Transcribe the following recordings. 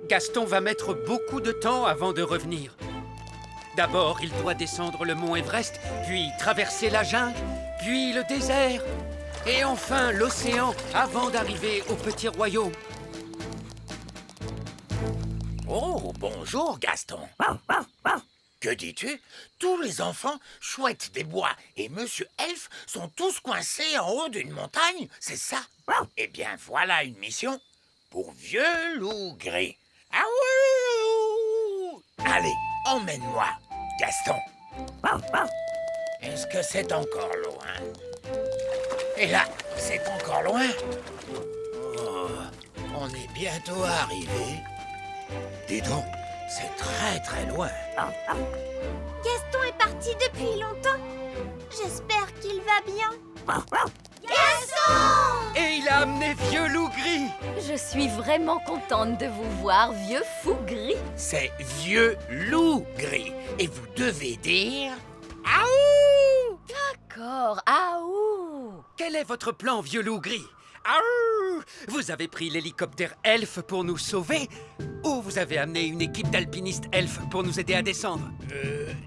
Gaston va mettre beaucoup de temps avant de revenir. D'abord, il doit descendre le mont Everest, puis traverser la jungle, puis le désert, et enfin l'océan avant d'arriver au petit royaume. Oh, bonjour, Gaston. Que dis-tu? Tous les enfants chouettes des bois et Monsieur Elfe sont tous coincés en haut d'une montagne, c'est ça? Eh bien, voilà une mission pour Vieux Loup Gris. Aouh! Allez, emmène-moi, Gaston. Est-ce que c'est encore loin? Et là, c'est encore loin? Oh, on est bientôt arrivé. Dis donc, c'est très très loin. Gaston est parti depuis longtemps. J'espère qu'il va bien. Gaston! Et il a amené Vieux Loup Gris. Je suis vraiment contente de vous voir, vieux fou gris. C'est Vieux Loup Gris. Et vous devez dire... Aouh! D'accord, aouh! Quel est votre plan, Vieux Loup Gris? Aouh! Vous avez pris l'hélicoptère elfe pour nous sauver? Ou vous avez amené une équipe d'alpinistes elfes pour nous aider à descendre?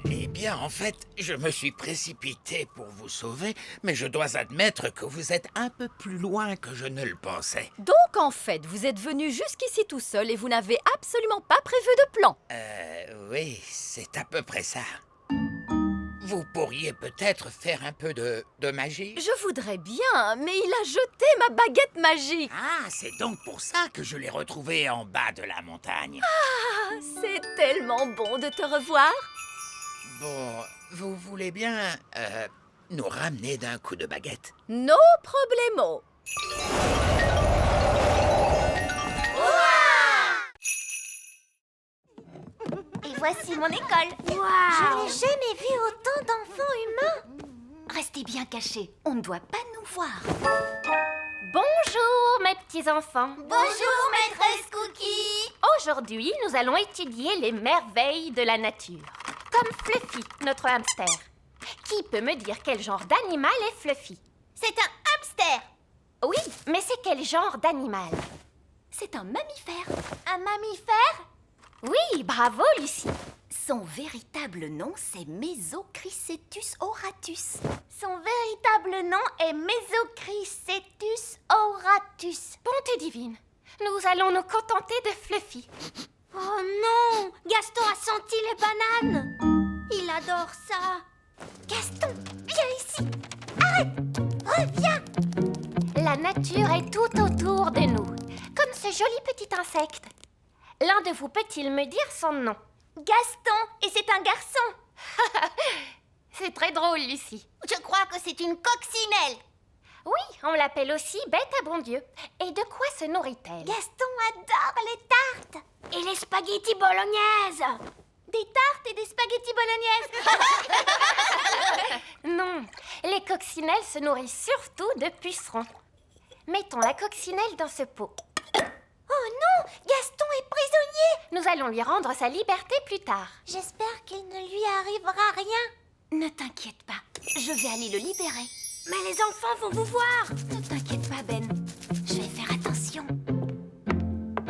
Eh bien, en fait, je me suis précipité pour vous sauver, mais je dois admettre que vous êtes un peu plus loin que je ne le pensais. Donc en fait, vous êtes venu jusqu'ici tout seul et vous n'avez absolument pas prévu de plan. Oui, c'est à peu près ça. Vous pourriez peut-être faire un peu de magie? Je voudrais bien, mais il a jeté ma baguette magique. Ah, c'est donc pour ça que je l'ai retrouvé en bas de la montagne. Ah, c'est tellement bon de te revoir. Bon, vous voulez bien nous ramener d'un coup de baguette? No problemo. Et voici mon école. Je n'ai jamais vu autant d'enfants humains. Restez bien cachés, on ne doit pas nous voir. Bonjour mes petits enfants. Bonjour, maîtresse Cookie. Aujourd'hui, nous allons étudier les merveilles de la nature. Comme Fluffy, notre hamster. Qui peut me dire quel genre d'animal est Fluffy? C'est un hamster. Oui, mais c'est quel genre d'animal? C'est un mammifère. Un mammifère? Oui, bravo Lucie. Son véritable nom, c'est Mesochrysetus auratus. Son véritable nom est Mesochrysetus auratus. Bonté divine, nous allons nous contenter de Fluffy. Oh non! Gaston a senti les bananes. Il adore ça. Gaston, viens ici. Arrête! Reviens! La nature est tout autour de nous, comme ce joli petit insecte. L'un de vous peut-il me dire son nom? Gaston, et c'est un garçon. C'est très drôle, Lucie. Je crois que c'est une coccinelle. Oui, on l'appelle aussi bête à bon Dieu. Et de quoi se nourrit-elle? Gaston adore les tartes. Et les spaghettis bolognaises. Des tartes et des spaghettis bolognaises. Non, les coccinelles se nourrissent surtout de pucerons. Mettons la coccinelle dans ce pot. Oh non, Gaston est prisonnier. Nous allons lui rendre sa liberté plus tard. J'espère qu'il ne lui arrivera rien. Ne t'inquiète pas, je vais aller le libérer. Mais les enfants vont vous voir. Ne t'inquiète pas, Ben. Je vais faire attention.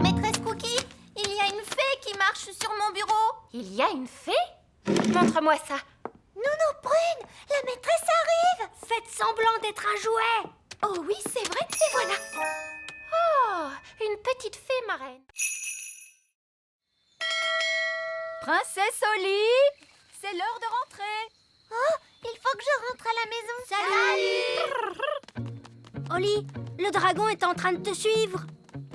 Maîtresse Cookie, il y a une fée qui marche sur mon bureau. Il y a une fée? Montre-moi ça. Nounou Prune, la maîtresse arrive. Faites semblant d'être un jouet. Oh oui, c'est vrai, et voilà. Oh, une petite fée marraine. Princesse Oli, c'est l'heure de rentrer. Oh, il faut que je rentre à la maison. Salut. Oli, le dragon est en train de te suivre.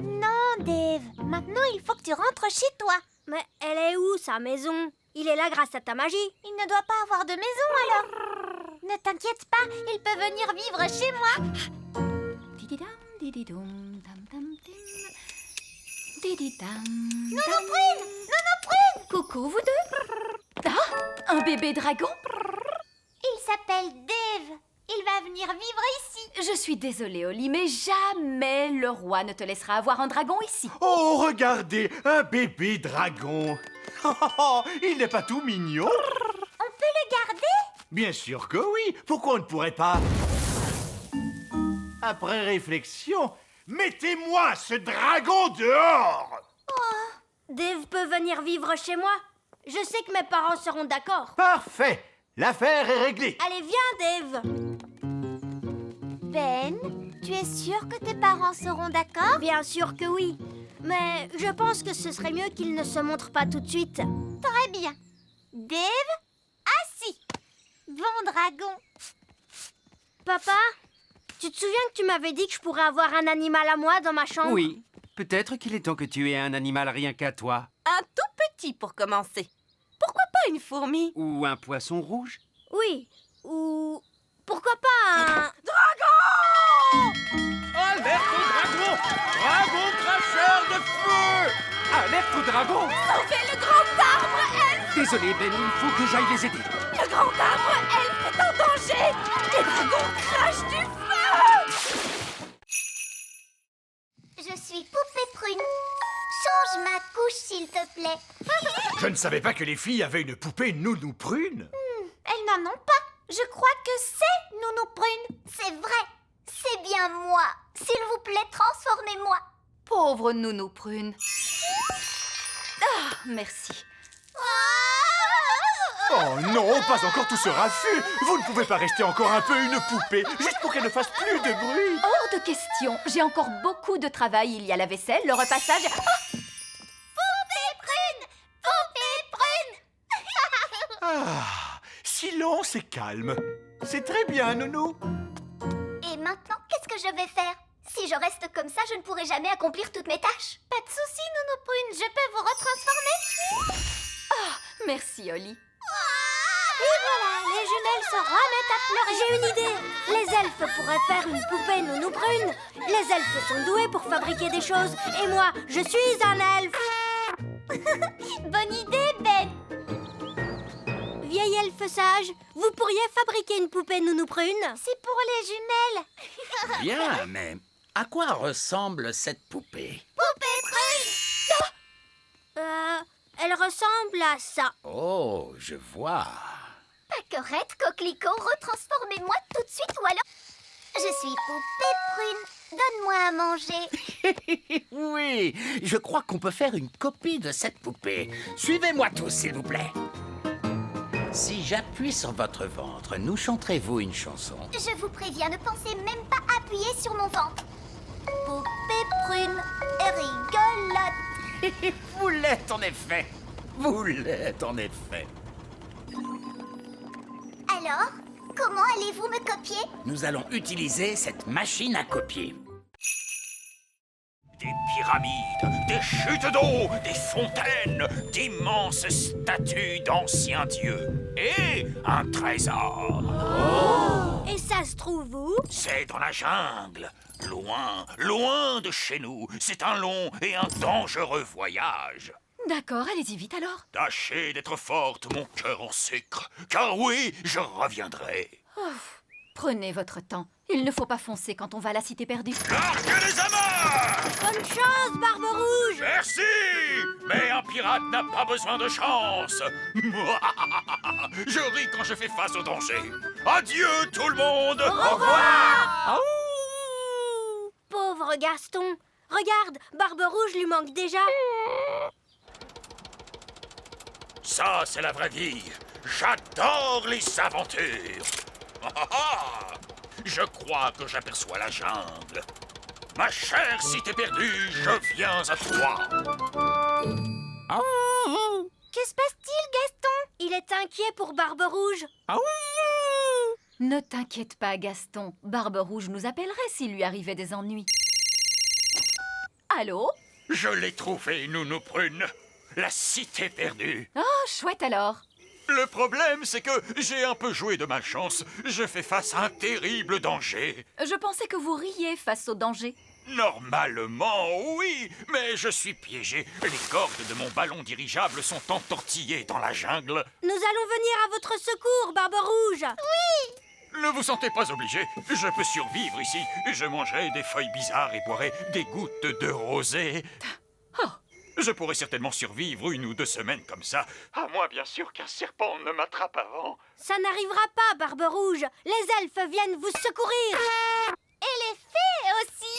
Non, Dave. Maintenant, il faut que tu rentres chez toi. Mais elle est où, sa maison? Il est là grâce à ta magie. Il ne doit pas avoir de maison, alors. Ne t'inquiète pas, il peut venir vivre chez moi. Dididam, dididoum, dam, dam, dim. Dididam, Nounou dam. Prune, Nounou Prune. Coucou, vous deux. Ah, un bébé dragon. Il s'appelle Dave. Il va venir vivre ici. Je suis désolée, Oli, mais jamais le roi ne te laissera avoir un dragon ici. Oh, regardez, un bébé dragon. Il n'est pas tout mignon? On peut le garder? Bien sûr que oui. Pourquoi on ne pourrait pas? Après réflexion, mettez-moi ce dragon dehors! Dave peut venir vivre chez moi. Je sais que mes parents seront d'accord. Parfait. L'affaire est réglée. Allez, viens, Dave. Ben, tu es sûr que tes parents seront d'accord? Bien sûr que oui. Mais je pense que ce serait mieux qu'ils ne se montrent pas tout de suite. Très bien. Dave, assis. Bon dragon. Papa, tu te souviens que tu m'avais dit que je pourrais avoir un animal à moi dans ma chambre? Oui, peut-être qu'il est temps que tu aies un animal rien qu'à toi. Un tout petit pour commencer. Pourquoi pas une fourmi? Ou un poisson rouge. Oui. Ou... pourquoi pas un... Alerte au dragon! Dragon cracheur de feu! Alerte au dragon! Sauvez le grand arbre, Désolé, Ben, il faut que j'aille les aider. Le grand arbre, Elfe, est en danger! Les dragons crachent du feu! Je suis Poupée Prune. Change ma couche, s'il te plaît. Je ne savais pas que les filles avaient une poupée nounou prune. Elles n'en ont pas. Je crois que c'est Nounou Prune. C'est vrai. C'est bien moi. S'il vous plaît, transformez-moi. Pauvre nounou prune. Ah, merci. Oh non, pas encore tout ce raffut. Vous ne pouvez pas rester encore un peu une poupée, juste pour qu'elle ne fasse plus de bruit. Hors de question. J'ai encore beaucoup de travail. Il y a la vaisselle, le repassage... Ah, Poupée Prune. Poupée Prune. Ah, silence et calme. C'est très bien, nounou. Et maintenant, qu'est-ce que je vais faire? Si je reste comme ça, je ne pourrai jamais accomplir toutes mes tâches. Pas de souci, Nounou Prune. Je peux vous retransformer. merci, Oli. Et voilà, les jumelles se remettent à pleurer. J'ai une idée. Les elfes pourraient faire une poupée nounou prune. Les elfes sont doués pour fabriquer des choses. Et moi, je suis un elfe. Bonne idée, Ben. Vieil elfe sage, vous pourriez fabriquer une poupée nounou prune? C'est pour les jumelles. Bien, mais à quoi ressemble cette poupée? Poupée Prune. Elle ressemble à ça. Oh, je vois. Pâquerette, coquelicot, retransformez-moi tout de suite ou alors... Je suis Poupée Prune. Donne-moi à manger. Oui, je crois qu'on peut faire une copie de cette poupée. Suivez-moi tous, s'il vous plaît. Si j'appuie sur votre ventre, nous chanterez-vous une chanson? Je vous préviens, ne pensez même pas appuyer sur mon ventre. Poupée Prune rigolote. Vous l'êtes en effet. Vous l'êtes en effet. Alors, comment allez-vous me copier? Nous allons utiliser cette machine à copier. Des pyramides, des chutes d'eau, des fontaines, d'immenses statues d'anciens dieux et un trésor. Et ça se trouve où? C'est dans la jungle, loin, loin de chez nous. C'est un long et un dangereux voyage. D'accord, allez-y vite alors. Tâchez d'être forte, mon cœur en sucre, car oui, je reviendrai. Prenez votre temps. Il ne faut pas foncer quand on va à la cité perdue. Larguez les amarres! Bonne chance, Barbe Rouge! Merci! Mais un pirate n'a pas besoin de chance. Je ris quand je fais face au danger. Adieu tout le monde! Au revoir! Pauvre Gaston. Regarde, Barbe Rouge lui manque déjà. Ça, c'est la vraie vie. J'adore les aventures. Je crois que j'aperçois la jungle. Ma chère cité perdue, je viens à toi. Que se passe-t-il, Gaston? Il est inquiet pour Barbe Rouge. Ne t'inquiète pas, Gaston. Barbe Rouge nous appellerait s'il lui arrivait des ennuis. Allô? Je l'ai trouvé, Nounou Prune. La cité perdue. Oh, chouette alors. Le problème, c'est que j'ai un peu joué de malchance. Je fais face à un terrible danger. Je pensais que vous riez face au danger. Normalement, oui, mais je suis piégé. Les cordes de mon ballon dirigeable sont entortillées dans la jungle. Nous allons venir à votre secours, Barbe Rouge. Ne vous sentez pas obligé. Je peux survivre ici. Je mangerai des feuilles bizarres et boirai des gouttes de rosée. Oh. Je pourrais certainement survivre 1 ou 2 semaines comme ça. À moins, bien sûr, qu'un serpent ne m'attrape avant. Ça n'arrivera pas, Barbe Rouge. Les elfes viennent vous secourir. Et les fées aussi.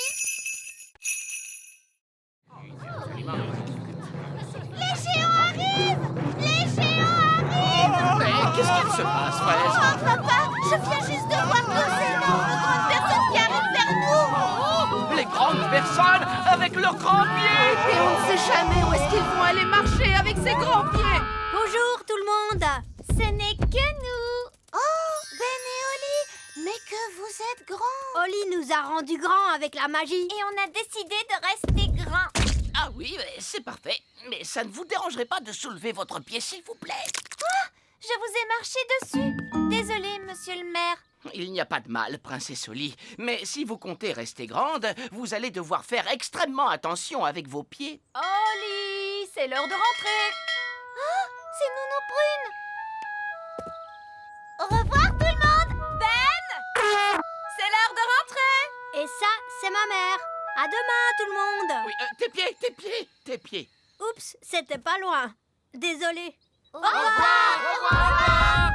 Qu'est-ce qu'il se passe, Fraise? Oh, papa, je viens juste de voir l'océan de grandes personnes qui arrivent vers nous. Les grandes personnes avec leurs grands pieds! Et on ne sait jamais où est-ce qu'ils vont aller marcher avec ces grands pieds. Bonjour tout le monde. Ce n'est que nous. Oh, Ben et Oli, mais que vous êtes grands. Oli nous a rendus grands avec la magie. Et on a décidé de rester grands. Ah oui, c'est parfait. Mais ça ne vous dérangerait pas de soulever votre pied, s'il vous plaît? Je vous ai marché dessus. Désolée, monsieur le maire. Il n'y a pas de mal, princesse Oli. Mais si vous comptez rester grande, vous allez devoir faire extrêmement attention avec vos pieds. Oli, c'est l'heure de rentrer. C'est Nounou Prune. Au revoir tout le monde. Ben, c'est l'heure de rentrer. Et ça, c'est ma mère. À demain tout le monde. Oui, tes pieds, tes pieds, tes pieds. Oups, c'était pas loin. Désolée. Au revoir.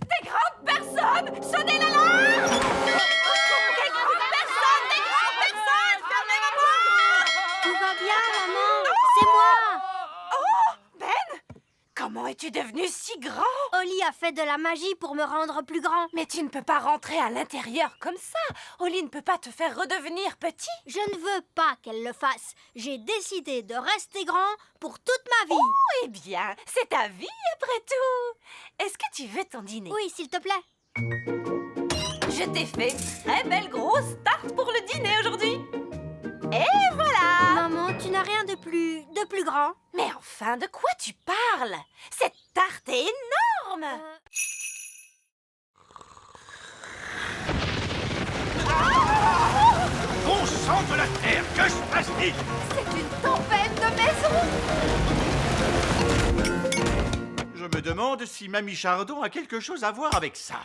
Des grandes personnes, sonnez l'alarme. Des grandes personnes, fermez la porte. Tout va bien, maman. C'est moi. Comment es-tu devenu si grand? Oli a fait de la magie pour me rendre plus grand. Mais tu ne peux pas rentrer à l'intérieur comme ça. Oli ne peut pas te faire redevenir petit. Je ne veux pas qu'elle le fasse. J'ai décidé de rester grand pour toute ma vie. Eh bien, c'est ta vie après tout. Est-ce que tu veux ton dîner? Oui, s'il te plaît. Je t'ai fait une très belle grosse tarte pour le dîner aujourd'hui. Et voilà. Maman, tu n'as rien de plus grand. Mais enfin, de quoi tu parles? Cette tarte est énorme. Bon sang de la terre, que se passe-t-il? C'est une tempête de maison. Je me demande si Mamie Chardon a quelque chose à voir avec ça.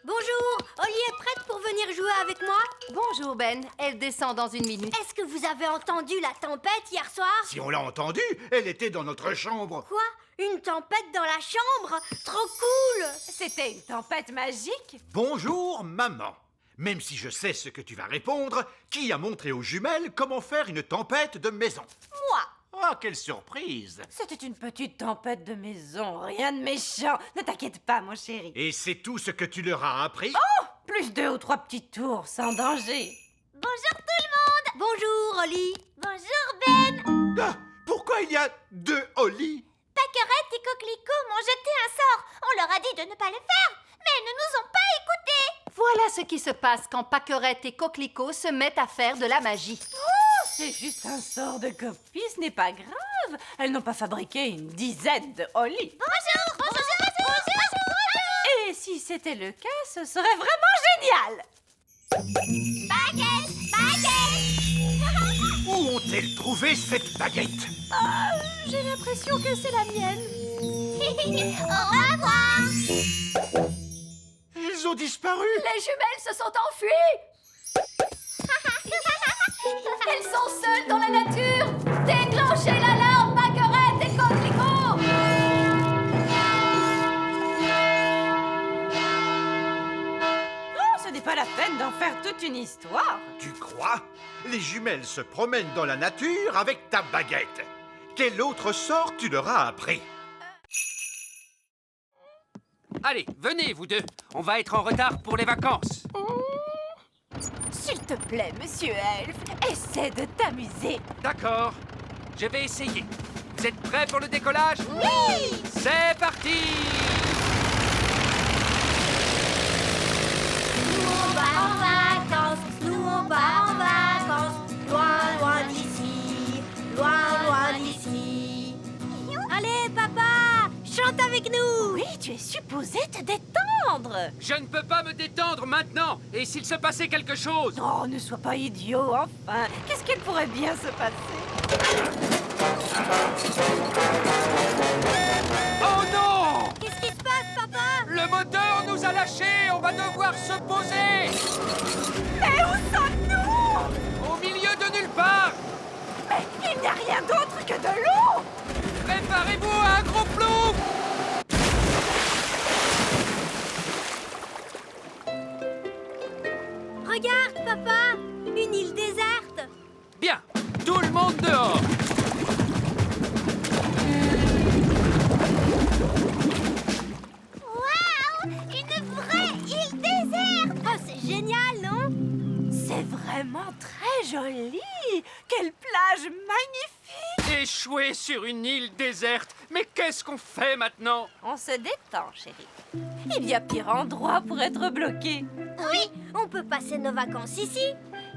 Bonjour, Oli est prête pour venir jouer avec moi? Bonjour Ben, elle descend dans une minute. Est-ce que vous avez entendu la tempête hier soir? Si on l'a entendu, elle était dans notre chambre. Quoi? Une tempête dans la chambre? Trop cool! C'était une tempête magique. Bonjour, maman. Même si je sais ce que tu vas répondre, qui a montré aux jumelles comment faire une tempête de maison? Moi. Oh, quelle surprise! C'était une petite tempête de maison, rien de méchant. Ne t'inquiète pas, mon chéri. Et c'est tout ce que tu leur as appris? Plus 2 ou 3 petits tours, sans danger. Bonjour tout le monde. Bonjour, Oli. Bonjour Ben. Ah, pourquoi il y a 2 Oli? Paquerette et Coquelicot m'ont jeté un sort. On leur a dit de ne pas le faire, mais ils ne nous ont pas écoutés. Voilà ce qui se passe quand Paquerette et Coquelicot se mettent à faire de la magie. C'est juste un sort de copie, ce n'est pas grave. Elles n'ont pas fabriqué une dizaine de Oli. Bonjour. Et si c'était le cas, ce serait vraiment génial. Baguette. Où ont-elles trouvé cette baguette? J'ai l'impression que c'est la mienne. Au revoir. Ils ont disparu! Les jumelles se sont enfuies. Elles sont seules dans la nature. Déclenchez l'alarme, Paquerette et Coquelicot. Oh, ce n'est pas la peine d'en faire toute une histoire. Tu crois? Les jumelles se promènent dans la nature avec ta baguette. Quel autre sort tu leur as appris? Allez, venez, vous deux. On va être en retard pour les vacances. S'il te plaît, monsieur Elf, essaie de t'amuser. D'accord, je vais essayer. Vous êtes prêts pour le décollage? Oui! C'est parti! Nous on va en vacances, nous on va en vacances, loin, loin d'ici, loin d'ici. Allez, papa, chante avec nous. Oui, tu es supposé te détendre. Je ne peux pas me détendre maintenant. Et s'il se passait quelque chose? Oh, ne sois pas idiot, enfin. Qu'est-ce qu'il pourrait bien se passer? Oh non! Qu'est-ce qui se passe, papa? Le moteur nous a lâchés. On va devoir se poser. Mais où sommes-nous? Au milieu de nulle part. Mais il n'y a rien d'autre que de l'eau. Préparez-vous à un gros plouf. Regarde, papa, une très joli. Quelle plage magnifique. Échoué sur une île déserte. Mais qu'est-ce qu'on fait maintenant? On se détend, chérie. Il y a pire endroit pour être bloqué. Oui, on peut passer nos vacances ici.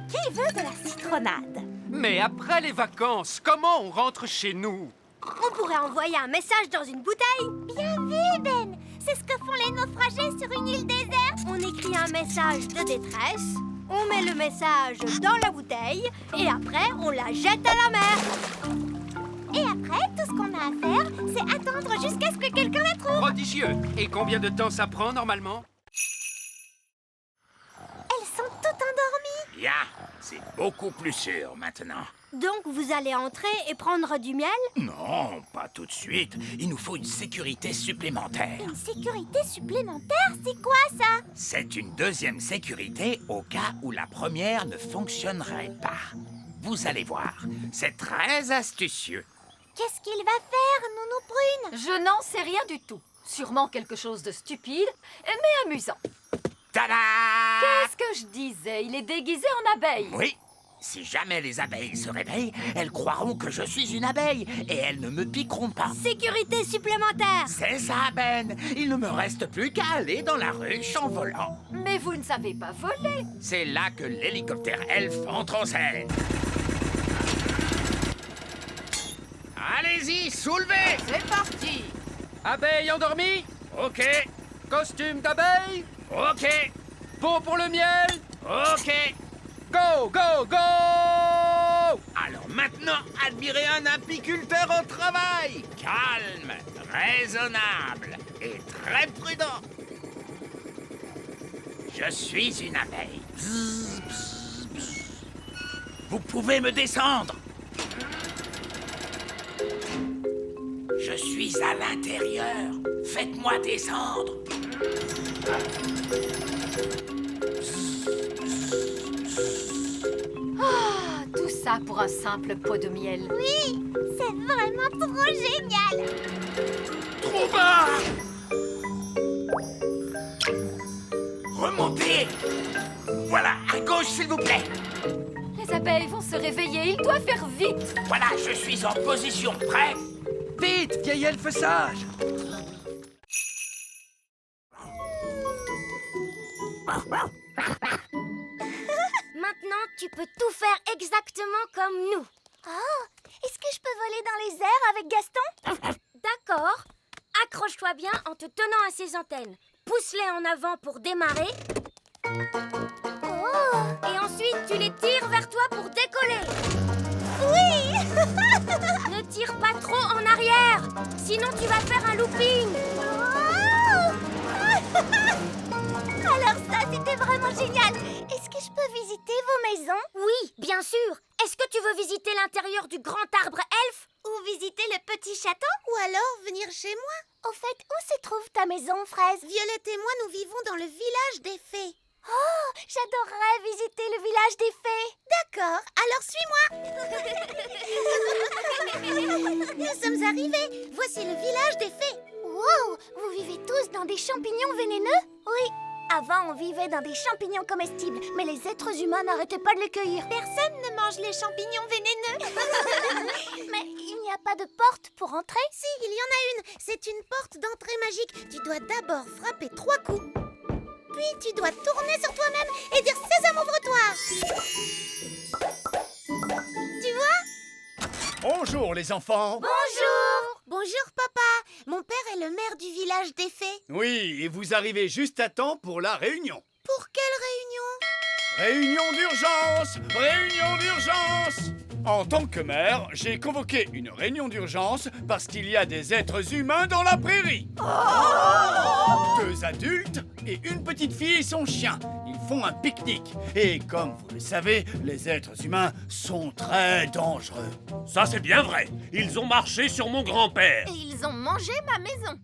Qui veut de la citronnade? Mais après les vacances, comment on rentre chez nous? On pourrait envoyer un message dans une bouteille. Bien vu, Ben. C'est ce que font les naufragés sur une île déserte. On écrit un message de détresse, on met le message dans la bouteille et après on la jette à la mer. Et après, tout ce qu'on a à faire, c'est attendre jusqu'à ce que quelqu'un la trouve. Prodigieux. Et combien de temps ça prend normalement? Elles sont toutes endormies. Bien, c'est beaucoup plus sûr maintenant. Donc vous allez entrer et prendre du miel? Non, pas tout de suite. Il nous faut une sécurité supplémentaire. Une sécurité supplémentaire, c'est quoi ça? C'est une deuxième sécurité au cas où la première ne fonctionnerait pas. Vous allez voir, c'est très astucieux. Qu'est-ce qu'il va faire, Nounou Prune? Je n'en sais rien du tout. Sûrement quelque chose de stupide, mais amusant. Tada! Qu'est-ce que je disais? Il est déguisé en abeille. Oui, si jamais les abeilles se réveillent, elles croiront que je suis une abeille et elles ne me piqueront pas. Sécurité supplémentaire! C'est ça, Ben. Il ne me reste plus qu'à aller dans la ruche en volant. Mais vous ne savez pas voler. C'est là que l'hélicoptère Elf entre en scène. Allez-y, soulevez! C'est parti. Abeille endormie? Ok, Costume d'abeille? ok, Pot pour le miel? ok. Go, go, go! Alors maintenant, admirez un apiculteur au travail. Calme, raisonnable et très prudent. Je suis une abeille. Bzz, bzz, bzz. Vous pouvez me descendre. Je suis à l'intérieur. Faites-moi descendre. Ah, tout ça pour un simple pot de miel. Oui, c'est vraiment trop génial. Trop bas! Remontez! Voilà, à gauche, s'il vous plaît. Les abeilles vont se réveiller, il doit faire vite. Voilà, je suis en position. Prêt? Vite, vieil elfe sage! Maintenant, tu peux tout faire exactement comme nous. Oh, est-ce que je peux voler dans les airs avec Gaston? D'accord. Accroche-toi bien en te tenant à ses antennes. Pousse-les en avant pour démarrer. Oh, Et ensuite, tu les tires vers toi pour décoller. oui. Ne tire pas trop en arrière, sinon tu vas faire un looping. Oh. Alors ça, c'était vraiment génial. Est-ce que je peux visiter vos maisons? Oui, bien sûr. Est-ce que tu veux visiter l'intérieur du grand arbre elfe? Ou visiter le petit château? Ou alors venir chez moi? Au fait, où se trouve ta maison, Fraise? Violette et moi, nous vivons dans le village des fées. Oh, j'adorerais visiter le village des fées. D'accord, alors suis-moi. Nous sommes arrivés. Voici le village des fées. Wow, vous vivez tous dans des champignons vénéneux? Oui. Avant, on vivait dans des champignons comestibles, mais les êtres humains n'arrêtaient pas de les cueillir. Personne ne mange les champignons vénéneux. Mais il n'y a pas de porte pour entrer? Si, il y en a une. C'est une porte d'entrée magique. Tu dois d'abord frapper 3 coups. Puis tu dois tourner sur toi-même et dire « Sésame, ouvre-toi » Tu vois? Bonjour les enfants. Bonjour! Bonjour, papa. Mon père est le maire du village des fées. Oui, et vous arrivez juste à temps pour la réunion. Pour quelle réunion? Réunion d'urgence! Réunion d'urgence! En tant que maire, j'ai convoqué une réunion d'urgence parce qu'il y a des êtres humains dans la prairie. 2 adultes et une petite fille et son chien. Ils font un pique-nique. Et comme vous le savez, les êtres humains sont très dangereux. Ça, c'est bien vrai. Ils ont marché sur mon grand-père. Et ils ont mangé ma maison.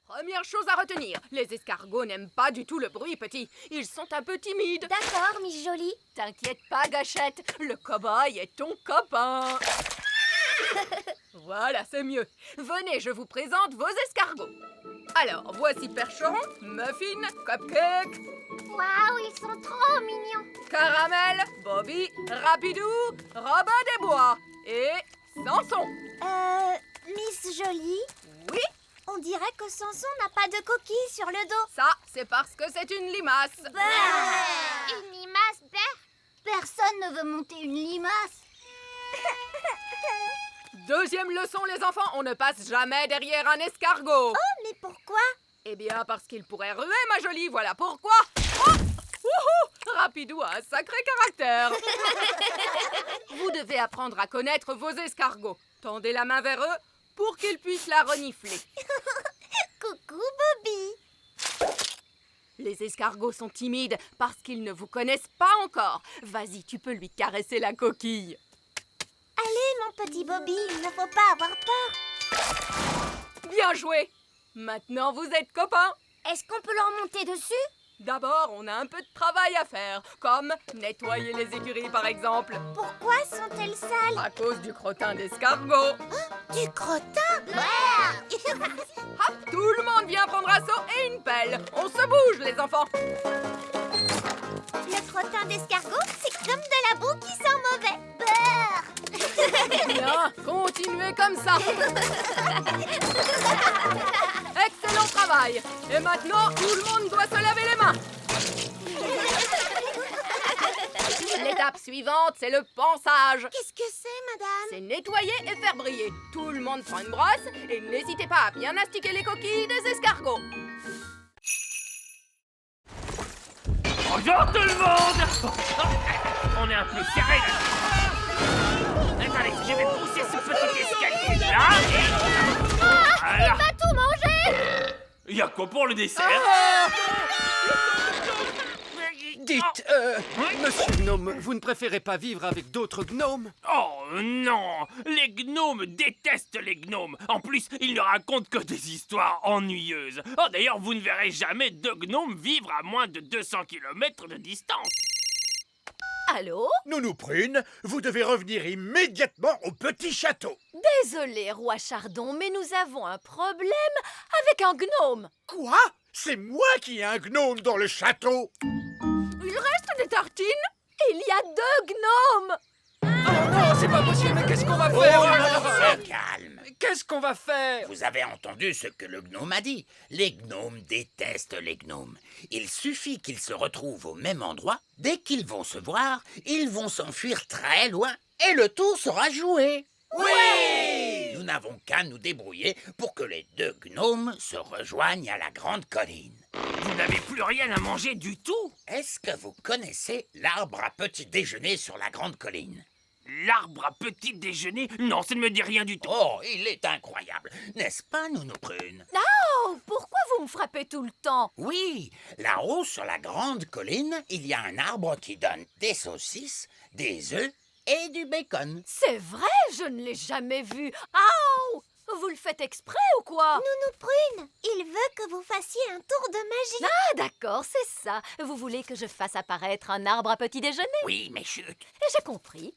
Première chose à retenir, les escargots n'aiment pas du tout le bruit, petit. Ils sont un peu timides. D'accord, Miss Jolie. T'inquiète pas, Gâchette, le cobaye est ton copain. Voilà, c'est mieux. Venez, je vous présente vos escargots. Alors, voici Percheron, Muffin, Cupcake, Waouh, ils sont trop mignons. Caramel, Bobby, Rapidou, Robin des Bois et Samson. Miss Jolie? Oui? On dirait que Samson n'a pas de coquille sur le dos. Ça, c'est parce que c'est une limace. Une limace, Personne ne veut monter une limace. Deuxième leçon, les enfants, on ne passe jamais derrière un escargot. Oh, mais pourquoi? Eh bien, parce qu'il pourrait ruer, ma jolie, voilà pourquoi. Oh! Wouhou! Rapidou a un sacré caractère. Vous devez apprendre à connaître vos escargots. Tendez la main vers eux pour qu'ils puissent la renifler. Coucou, Bobby. Les escargots sont timides parce qu'ils ne vous connaissent pas encore. Vas-y, tu peux lui caresser la coquille. Allez, mon petit Bobby, il ne faut pas avoir peur. Bien joué. Maintenant, vous êtes copains. Est-ce qu'on peut leur monter dessus? D'abord, on a un peu de travail à faire, comme nettoyer les écuries par exemple. Pourquoi sont-elles sales? À cause du crottin d'escargot. Du crottin? Hop, tout le monde vient prendre un seau et une pelle. On se bouge, les enfants. Le crottin d'escargot, c'est comme de la boue qui sent mauvais. Bien, continuez comme ça. Excellent travail. Et maintenant, tout le monde doit se laver les mains. L'étape suivante, c'est le pansage. Qu'est-ce que c'est, madame? C'est nettoyer et faire briller. Tout le monde prend une brosse et n'hésitez pas à bien astiquer les coquilles des escargots. Bonjour tout le monde. On est un peu serré là. Attendez, je vais pousser ce petit escalier là et... Voilà. Il va tout manger. Il y a quoi pour le dessert? Dites, monsieur Gnome, vous ne préférez pas vivre avec d'autres gnomes? Oh non, les gnomes détestent les gnomes. En plus, ils ne racontent que des histoires ennuyeuses. Oh d'ailleurs, vous ne verrez jamais deux gnomes vivre à moins de 200 km de distance. Allô? Nounou Prune, vous devez revenir immédiatement au petit château. Désolé, roi Chardon, mais nous avons un problème avec un gnome. Quoi? C'est moi qui ai un gnome dans le château. Il reste des tartines? Il y a deux gnomes. Oh non, c'est pas possible, mais qu'est-ce qu'on va faire? Calme. Qu'est-ce qu'on va faire? Vous avez entendu ce que le gnome a dit. Les gnomes détestent les gnomes. Il suffit qu'ils se retrouvent au même endroit. Dès qu'ils vont se voir, ils vont s'enfuir très loin et le tour sera joué. Oui! Nous n'avons qu'à nous débrouiller pour que les deux gnomes se rejoignent à la grande colline. Vous n'avez plus rien à manger du tout? Est-ce que vous connaissez l'arbre à petit déjeuner sur la grande colline? L'arbre à petit déjeuner? Non, ça ne me dit rien du tout. Oh, il est incroyable, n'est-ce pas, Nounou Prune? Oh, pourquoi vous me frappez tout le temps? Oui, là-haut sur la grande colline, il y a un arbre qui donne des saucisses, des œufs et du bacon. C'est vrai, je ne l'ai jamais vu. Aouh! Vous le faites exprès ou quoi? Nounou Prune, il veut que vous fassiez un tour de magie. Ah, d'accord, c'est ça. Vous voulez que je fasse apparaître un arbre à petit déjeuner? Oui, mais chut. J'ai compris.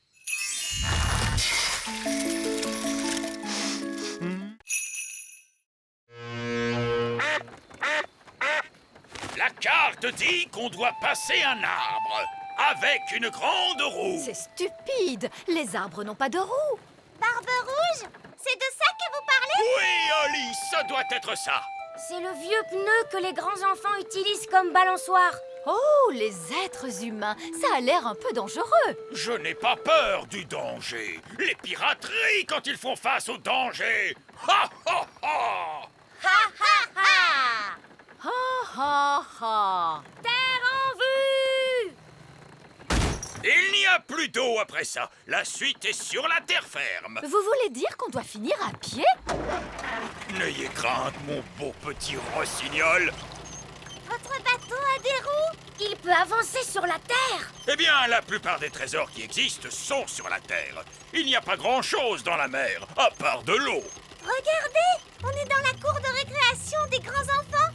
La carte dit qu'on doit passer un arbre avec une grande roue. C'est stupide. Les arbres n'ont pas de roue. Barbe Rouge, c'est de ça que vous parlez? Oui, Oli, ça doit être ça. C'est le vieux pneu que les grands enfants utilisent comme balançoire. Oh, les êtres humains, ça a l'air un peu dangereux. Je n'ai pas peur du danger. Les pirates rient quand ils font face au danger. Ha ha ha! Ha ha ha! Ha ha ha. Terre en vue! Il n'y a plus d'eau après ça. La suite est sur la terre ferme. Vous voulez dire qu'on doit finir à pied? N'ayez crainte, mon beau petit rossignol. Votre bateau a des roues? Il peut avancer sur la terre. Eh bien, la plupart des trésors qui existent sont sur la terre. Il n'y a pas grand-chose dans la mer, à part de l'eau. Regardez, on est dans la cour de récréation des grands enfants.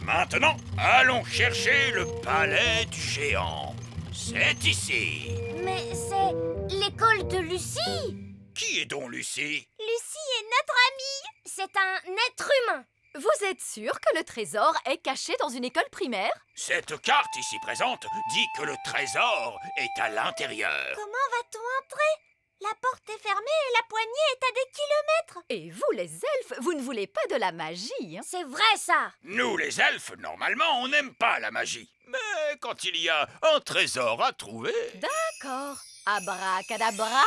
Maintenant, allons chercher le palais du géant. C'est ici. Mais c'est l'école de Lucie. Qui est donc Lucie? Lucie est notre amie. C'est un être humain. Vous êtes sûr que le trésor est caché dans une école primaire? Cette carte ici présente dit que le trésor est à l'intérieur. Comment va-t-on entrer? La porte est fermée et la poignée est à des kilomètres. Et vous, les elfes, vous ne voulez pas de la magie, hein? C'est vrai, ça. Nous, les elfes, normalement, on n'aime pas la magie. Mais quand il y a un trésor à trouver... D'accord. Abracadabra.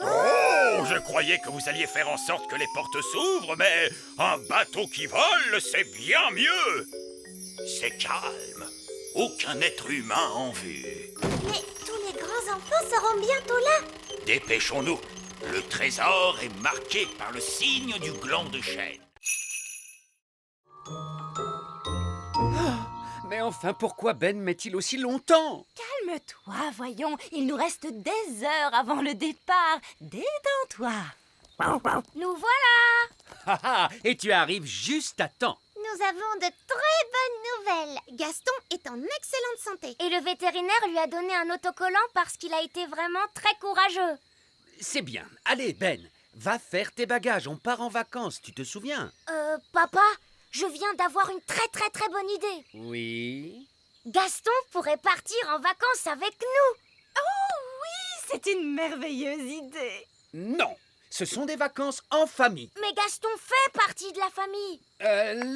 Oh, je croyais que vous alliez faire en sorte que les portes s'ouvrent, mais un bateau qui vole, c'est bien mieux. C'est calme. Aucun être humain en vue. Mais tous les grands enfants seront bientôt là. Dépêchons-nous. Le trésor est marqué par le signe du gland de chêne. Mais enfin, pourquoi Ben met-il aussi longtemps? Calme-toi, voyons. Il nous reste des heures avant le départ. Détends-toi. Nous voilà. Ah ah, et tu arrives juste à temps. Nous avons de très bonnes nouvelles. Gaston est en excellente santé. Et le vétérinaire lui a donné un autocollant parce qu'il a été vraiment très courageux. C'est bien. Allez, Ben, va faire tes bagages. On part en vacances, tu te souviens? Papa, je viens d'avoir une très bonne idée. Oui. Gaston pourrait partir en vacances avec nous. C'est une merveilleuse idée. Non, ce sont des vacances en famille. Mais Gaston fait partie de la famille.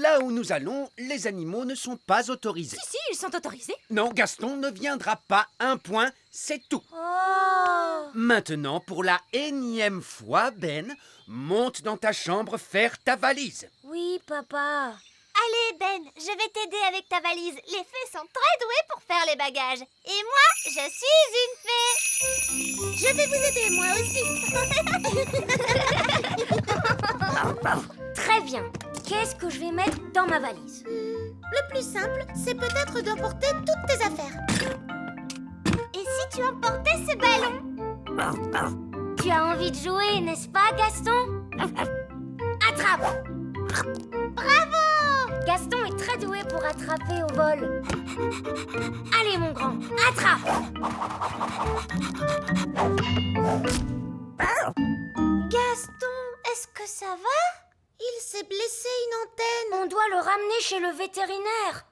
Là où nous allons, les animaux ne sont pas autorisés. Si, ils sont autorisés. Non, Gaston ne viendra pas. Un point, c'est tout. Oh. Maintenant, pour la énième fois, Ben, monte dans ta chambre faire ta valise. Oui, papa. Allez, Ben, je vais t'aider avec ta valise. Les fées sont très douées pour faire les bagages. Et moi, je suis une fée. Je vais vous aider, moi aussi. Très bien. Qu'est-ce que je vais mettre dans ma valise? Le plus simple, c'est peut-être d'emporter toutes tes affaires. Et si tu emportais ce ballon? Tu as envie de jouer, n'est-ce pas, Gaston? Attrape! Bravo! Gaston est très doué pour attraper au vol. Allez, mon grand, attrape! Gaston, est-ce que ça va? Il s'est blessé une antenne. On doit le ramener chez le vétérinaire.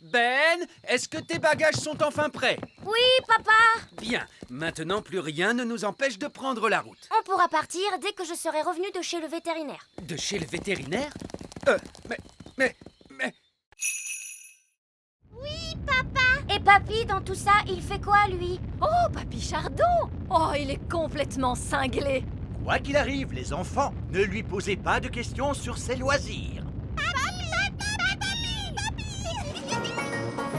Ben, est-ce que tes bagages sont enfin prêts? Oui, papa. Bien, maintenant plus rien ne nous empêche de prendre la route. On pourra partir dès que je serai revenu de chez le vétérinaire. De chez le vétérinaire? Mais... Oui, papa. Et papy, dans tout ça, il fait quoi, lui? Oh, Papy Chardon! Oh, il est complètement cinglé. Quoi qu'il arrive, les enfants, ne lui posez pas de questions sur ses loisirs.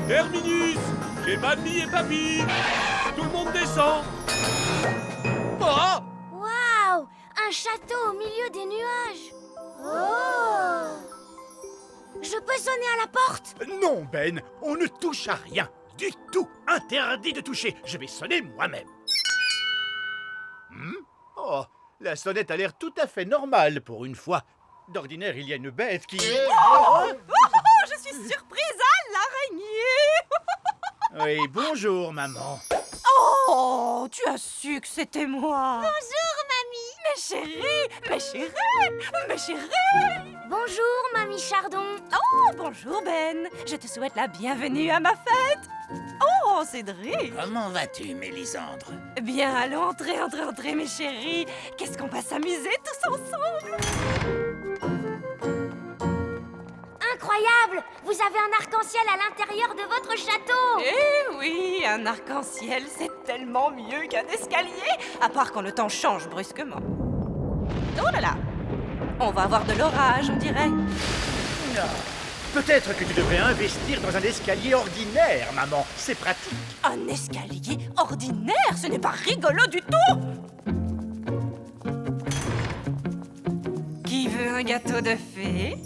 Terminus! J'ai mamie et papy! Tout le monde descend! Oh! Waouh! Un château au milieu des nuages. Oh! Je peux sonner à la porte? Non, Ben, on ne touche à rien. Du tout. Interdit de toucher. Je vais sonner moi-même. Oh, la sonnette a l'air tout à fait normale pour une fois. D'ordinaire, il y a une bête qui... Je suis surprise à l'araignée. Oui, bonjour, maman. Oh, tu as su que c'était moi. Bonjour, mamie. Mes chéris, mes chéris, mes chéris. Bonjour, mamie Chardon. Oh, bonjour Ben. Je te souhaite la bienvenue à ma fête. Oh, Cédric. Comment vas-tu, Mélisandre? Bien, allons, entrez, mes chéris. Qu'est-ce qu'on va s'amuser tous ensemble? Incroyable! Vous avez un arc-en-ciel à l'intérieur de votre château! Eh oui, un arc-en-ciel, c'est tellement mieux qu'un escalier, à part quand le temps change brusquement. Oh là là! On va avoir de l'orage, on dirait. Non. Peut-être que tu devrais investir dans un escalier ordinaire, maman. C'est pratique. Un escalier ordinaire, ce n'est pas rigolo du tout! Qui veut un gâteau de fée?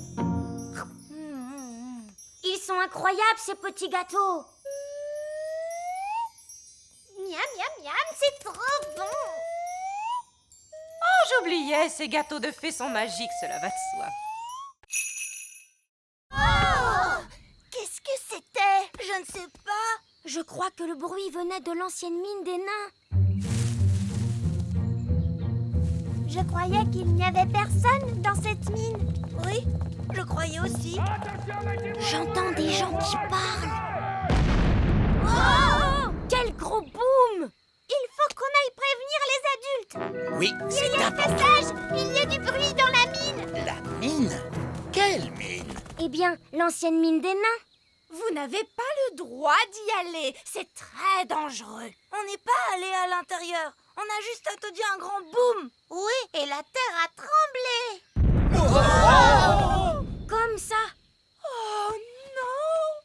Ils sont incroyables, ces petits gâteaux. Miam, miam, miam, c'est trop bon. Oh, j'oubliais, ces gâteaux de fée sont magiques, cela va de soi. Oh! Qu'est-ce que c'était? Je ne sais pas. Je crois que le bruit venait de l'ancienne mine des nains. Je croyais qu'il n'y avait personne dans cette mine. Oui, je croyais aussi. J'entends des gens qui parlent. Oh! Quel gros boom! Il faut qu'on aille prévenir les adultes. Oui, c'est Yaya, important. fais sage! Il y a du bruit dans la mine. La mine? Quelle mine? Eh bien, l'ancienne mine des nains. Vous n'avez pas le droit d'y aller. C'est très dangereux. On n'est pas allé à l'intérieur. On a juste entendu un grand boom. Oui, et la terre a tremblé. Comme ça. Oh non!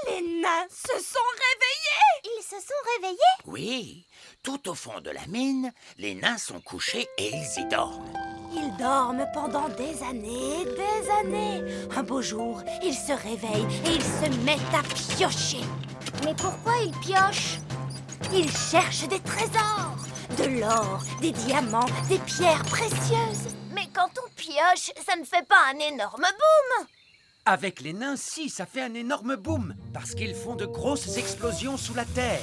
Les nains se sont réveillés! Ils se sont réveillés? Oui, tout au fond de la mine, les nains sont couchés et ils y dorment. Ils dorment pendant des années, des années. Un beau jour, ils se réveillent et ils se mettent à piocher. Mais pourquoi ils piochent? Ils cherchent des trésors, de l'or, des diamants, des pierres précieuses. Mais quand on pioche, ça ne fait pas un énorme boom. Avec les nains, si, ça fait un énorme boom, parce qu'ils font de grosses explosions sous la terre.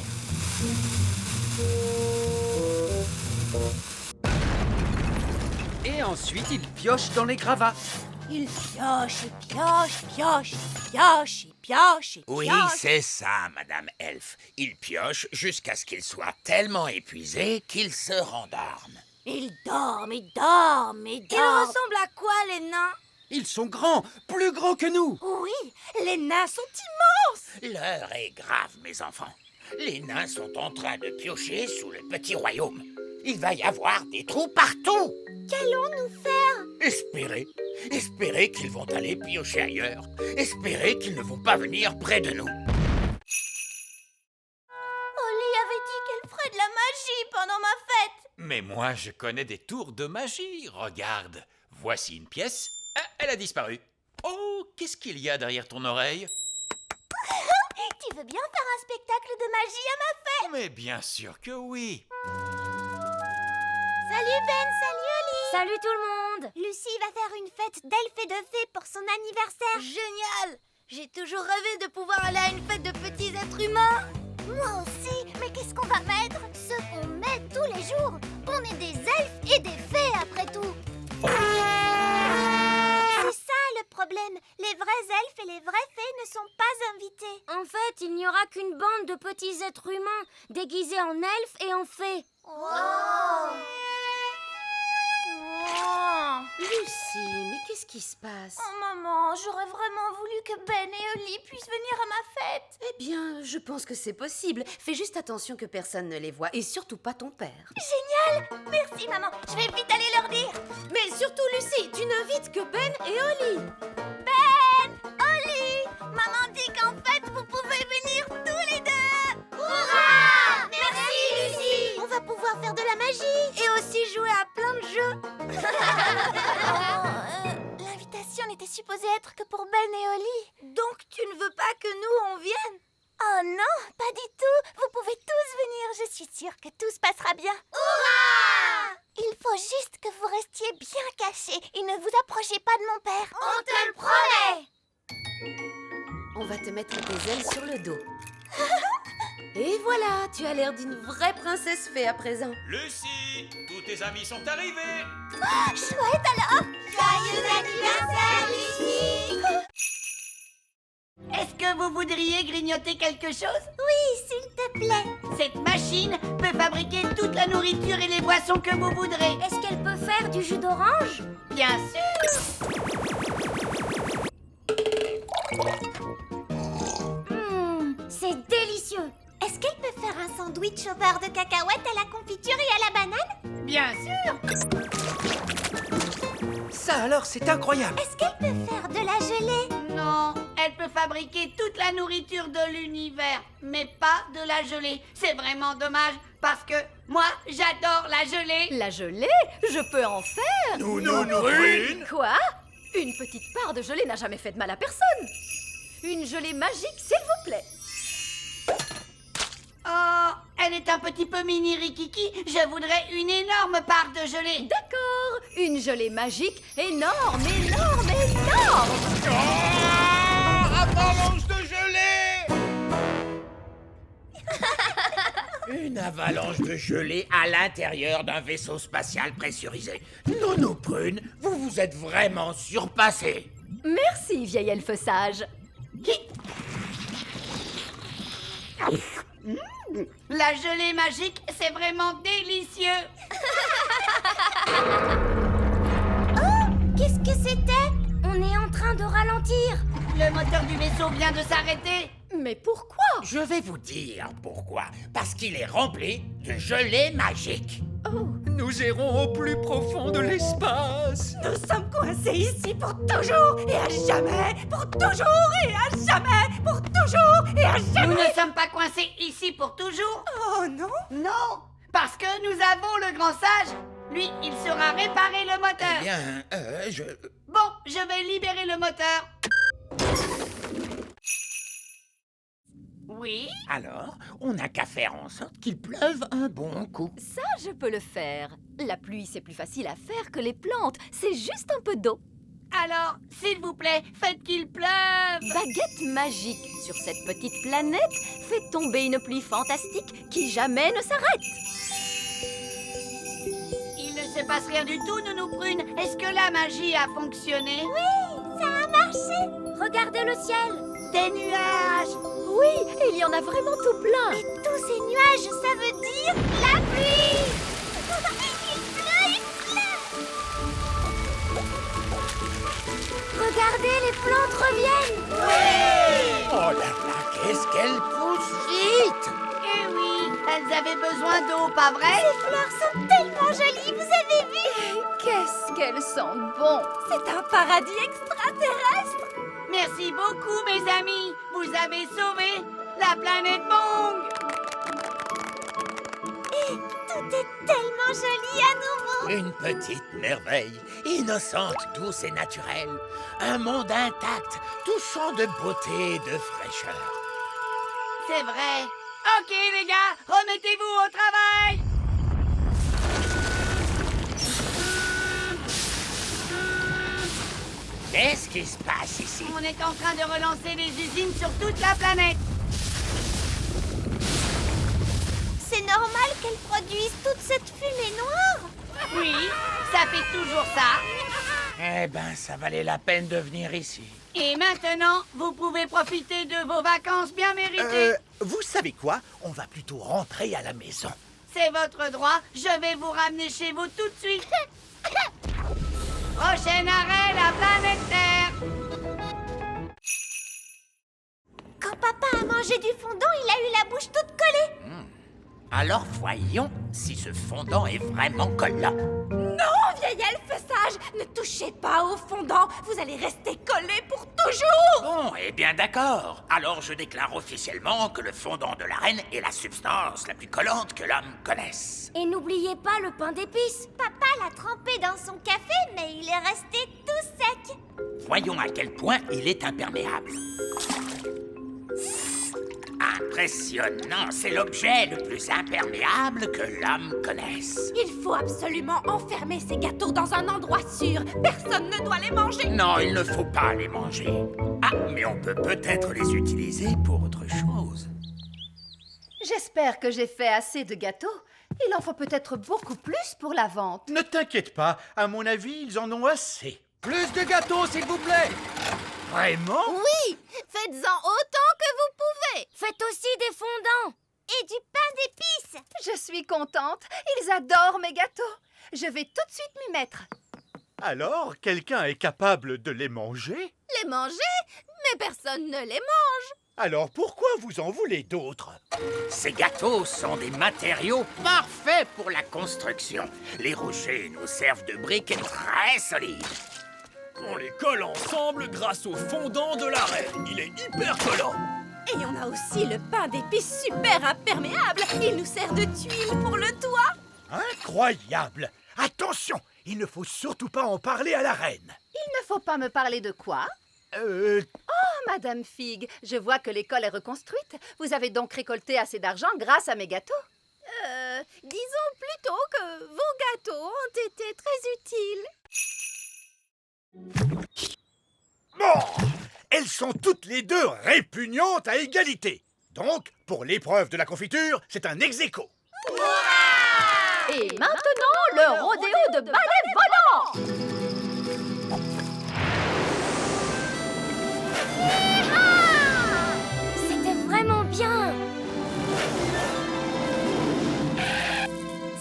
Et ensuite, ils piochent dans les gravats. Ils piochent et piochent, piochent, piochent et piochent et Oui, piochent. c'est ça, Madame Elfe. Ils piochent jusqu'à ce qu'ils soient tellement épuisés qu'ils se rendorment. Ils dorment, ils dorment, ils dorment. Ils ressemblent à quoi, les nains? Ils sont grands, plus grands que nous. Oui, les nains sont immenses. L'heure est grave, mes enfants. Les nains sont en train de piocher sous le petit royaume. Il va y avoir des trous partout. Qu'allons-nous faire? Espérez qu'ils vont aller piocher ailleurs. Espérez qu'ils ne vont pas venir près de nous. Oli avait dit qu'elle ferait de la magie pendant ma fête. Mais moi, je connais des tours de magie. Regarde, voici une pièce. Ah, elle a disparu. Oh, qu'est-ce qu'il y a derrière ton oreille? Tu veux bien faire un spectacle de magie à ma fête? Mais bien sûr que oui. Salut Ben, salut Oli. Salut tout le monde. Lucie va faire une fête d'elfes et de fées pour son anniversaire. Génial. J'ai toujours rêvé de pouvoir aller à une fête de petits êtres humains. Moi aussi, mais qu'est-ce qu'on va mettre? Ce qu'on met tous les jours. On est des elfes et des fées après tout. C'est ça le problème. Les vrais elfes et les vraies fées ne sont pas invités. En fait, il n'y aura qu'une bande de petits êtres humains déguisés en elfes et en fées. Lucie, mais qu'est-ce qui se passe? Oh maman, j'aurais vraiment voulu que Ben et Oli puissent venir à ma fête. Eh bien, je pense que c'est possible. Fais juste attention que personne ne les voit, et surtout pas ton père. Génial. Merci maman, je vais vite aller leur dire. Mais surtout, Lucie, tu n'invites que Ben et Oli. Ben, Oli, maman dit qu'en fait vous pouvez venir tous les deux. Hurrah! Merci Lucie. On va pouvoir faire de la magie Et aussi jouer à plein de jeux. L'invitation n'était supposée être que pour Ben et Oli. Donc tu ne veux pas que nous on vienne? Oh non, pas du tout. Vous pouvez tous venir, je suis sûre que tout se passera bien. Hurrah! Il faut juste que vous restiez bien cachés et ne vous approchez pas de mon père. On te le promet. On va te mettre tes ailes sur le dos. Et voilà, tu as l'air d'une vraie princesse fée à présent. Lucie, tous tes amis sont arrivés. Oh, chouette alors. Joyeux anniversaire, Lucie. Est-ce que vous voudriez grignoter quelque chose? Oui, s'il te plaît. Cette machine peut fabriquer toute la nourriture et les boissons que vous voudrez. Est-ce qu'elle peut faire du jus d'orange? Bien sûr. C'est délicieux. Est-ce qu'elle peut faire un sandwich au beurre de cacahuète à la confiture et à la banane? Bien sûr. Ça alors, c'est incroyable. Est-ce qu'elle peut faire de la gelée? Non, elle peut fabriquer toute la nourriture de l'univers, mais pas de la gelée. C'est vraiment dommage parce que moi, j'adore la gelée. La gelée? Je peux en faire. Nous, Brune. Quoi? Une petite part de gelée n'a jamais fait de mal à personne. Une gelée magique, s'il vous plaît. Oh, elle est un petit peu mini Rikiki. Je voudrais une énorme part de gelée. D'accord, une gelée magique énorme, énorme, énorme. Avalanche de gelée. Une avalanche avalanche de gelée à l'intérieur d'un vaisseau spatial pressurisé. Nounou Prune, vous vous êtes vraiment surpassé. Merci, vieil elfe sage. La gelée magique, c'est vraiment délicieux. Qu'est-ce que c'était? On est en train de ralentir. Le moteur du vaisseau vient de s'arrêter. Mais pourquoi? Je vais vous dire pourquoi. Parce qu'il est rempli de gelée magique. Nous irons au plus profond de l'espace. Nous sommes coincés ici pour toujours et à jamais. Pour toujours et à jamais. Pour toujours et à jamais. Nous ne sommes pas coincés ici pour toujours. Oh non? Non, parce que nous avons le grand sage. Lui, il saura réparer le moteur. Eh bien, Bon, je vais libérer le moteur. Oui? Alors, on n'a qu'à faire en sorte qu'il pleuve un bon coup. Ça, je peux le faire. La pluie, c'est plus facile à faire que les plantes. C'est juste un peu d'eau. Alors, s'il vous plaît, faites qu'il pleuve. Baguette magique sur cette petite planète fait tomber une pluie fantastique qui jamais ne s'arrête. Il ne se passe rien du tout, Nounou Prune. Est-ce que la magie a fonctionné? Oui, ça a marché. Regardez le ciel. Des nuages. Oui, il y en a vraiment tout plein. Et tous ces nuages, ça veut dire la pluie. Il pleut. Regardez, les plantes reviennent. Oh là là, qu'est-ce qu'elle pousse vite! Eh oui, elles avaient besoin d'eau, pas vrai? Ces fleurs sont tellement jolies, vous avez vu? Qu'est-ce qu'elles sentent bon. C'est un paradis extraterrestre. Merci beaucoup, mes amis. Vous avez sauvé la planète Bong. Et tout est tellement joli à nouveau. Une petite merveille, innocente, douce et naturelle. Un monde intact, touchant de beauté et de fraîcheur. C'est vrai. Ok, les gars, remettez-vous au travail. Qu'est-ce qui se passe ici? On est en train de relancer les usines sur toute la planète. C'est normal qu'elles produisent toute cette fumée noire. Oui, ça fait toujours ça. Eh ben, ça valait la peine de venir ici. Et maintenant, vous pouvez profiter de vos vacances bien méritées. Vous savez quoi? On va plutôt rentrer à la maison. C'est votre droit. Je vais vous ramener chez vous tout de suite. Prochain arrêt, la planète Terre. Quand papa a mangé du fondant, il a eu la bouche toute collée. Alors voyons si ce fondant est vraiment collant. Non, vieil elfe sage, ne touchez pas au fondant. Vous allez rester collé pour toujours. Bon, eh bien d'accord. Alors je déclare officiellement que le fondant de la reine est la substance la plus collante que l'homme connaisse. Et n'oubliez pas le pain d'épices. Papa l'a trempé dans son café, mais il est resté tout sec. Voyons à quel point il est imperméable. Impressionnant, c'est l'objet le plus imperméable que l'homme connaisse. Il faut absolument enfermer ces gâteaux dans un endroit sûr. Personne ne doit les manger. Non, il ne faut pas les manger. Ah, mais on peut peut-être les utiliser pour autre chose. J'espère que j'ai fait assez de gâteaux. Il en faut peut-être beaucoup plus pour la vente. Ne t'inquiète pas, à mon avis, ils en ont assez. Plus de gâteaux, s'il vous plaît. Vraiment? Oui, faites-en autant que vous pouvez. Faites aussi des fondants et du pain d'épices. Je suis contente. Ils adorent mes gâteaux. Je vais tout de suite m'y mettre. Alors, quelqu'un est capable de les manger? Les manger? Mais personne ne les mange. Alors pourquoi vous en voulez d'autres? Ces gâteaux sont des matériaux parfaits pour la construction. Les rochers nous servent de briques très solides. On les colle ensemble grâce au fondant de la reine. Il est hyper collant. Et on a aussi le pain d'épices super imperméable. Il nous sert de tuile pour le toit. Incroyable! Attention, il ne faut surtout pas en parler à la reine. Il ne faut pas me parler de quoi? Oh, Madame Fig, je vois que l'école est reconstruite. Vous avez donc récolté assez d'argent grâce à mes gâteaux? Disons plutôt que vos gâteaux ont été très utiles. Bon, elles sont toutes les deux répugnantes à égalité. Donc, pour l'épreuve de la confiture, c'est un ex-aequo. Oui, Et maintenant, le rodéo de balai volant. C'était vraiment bien.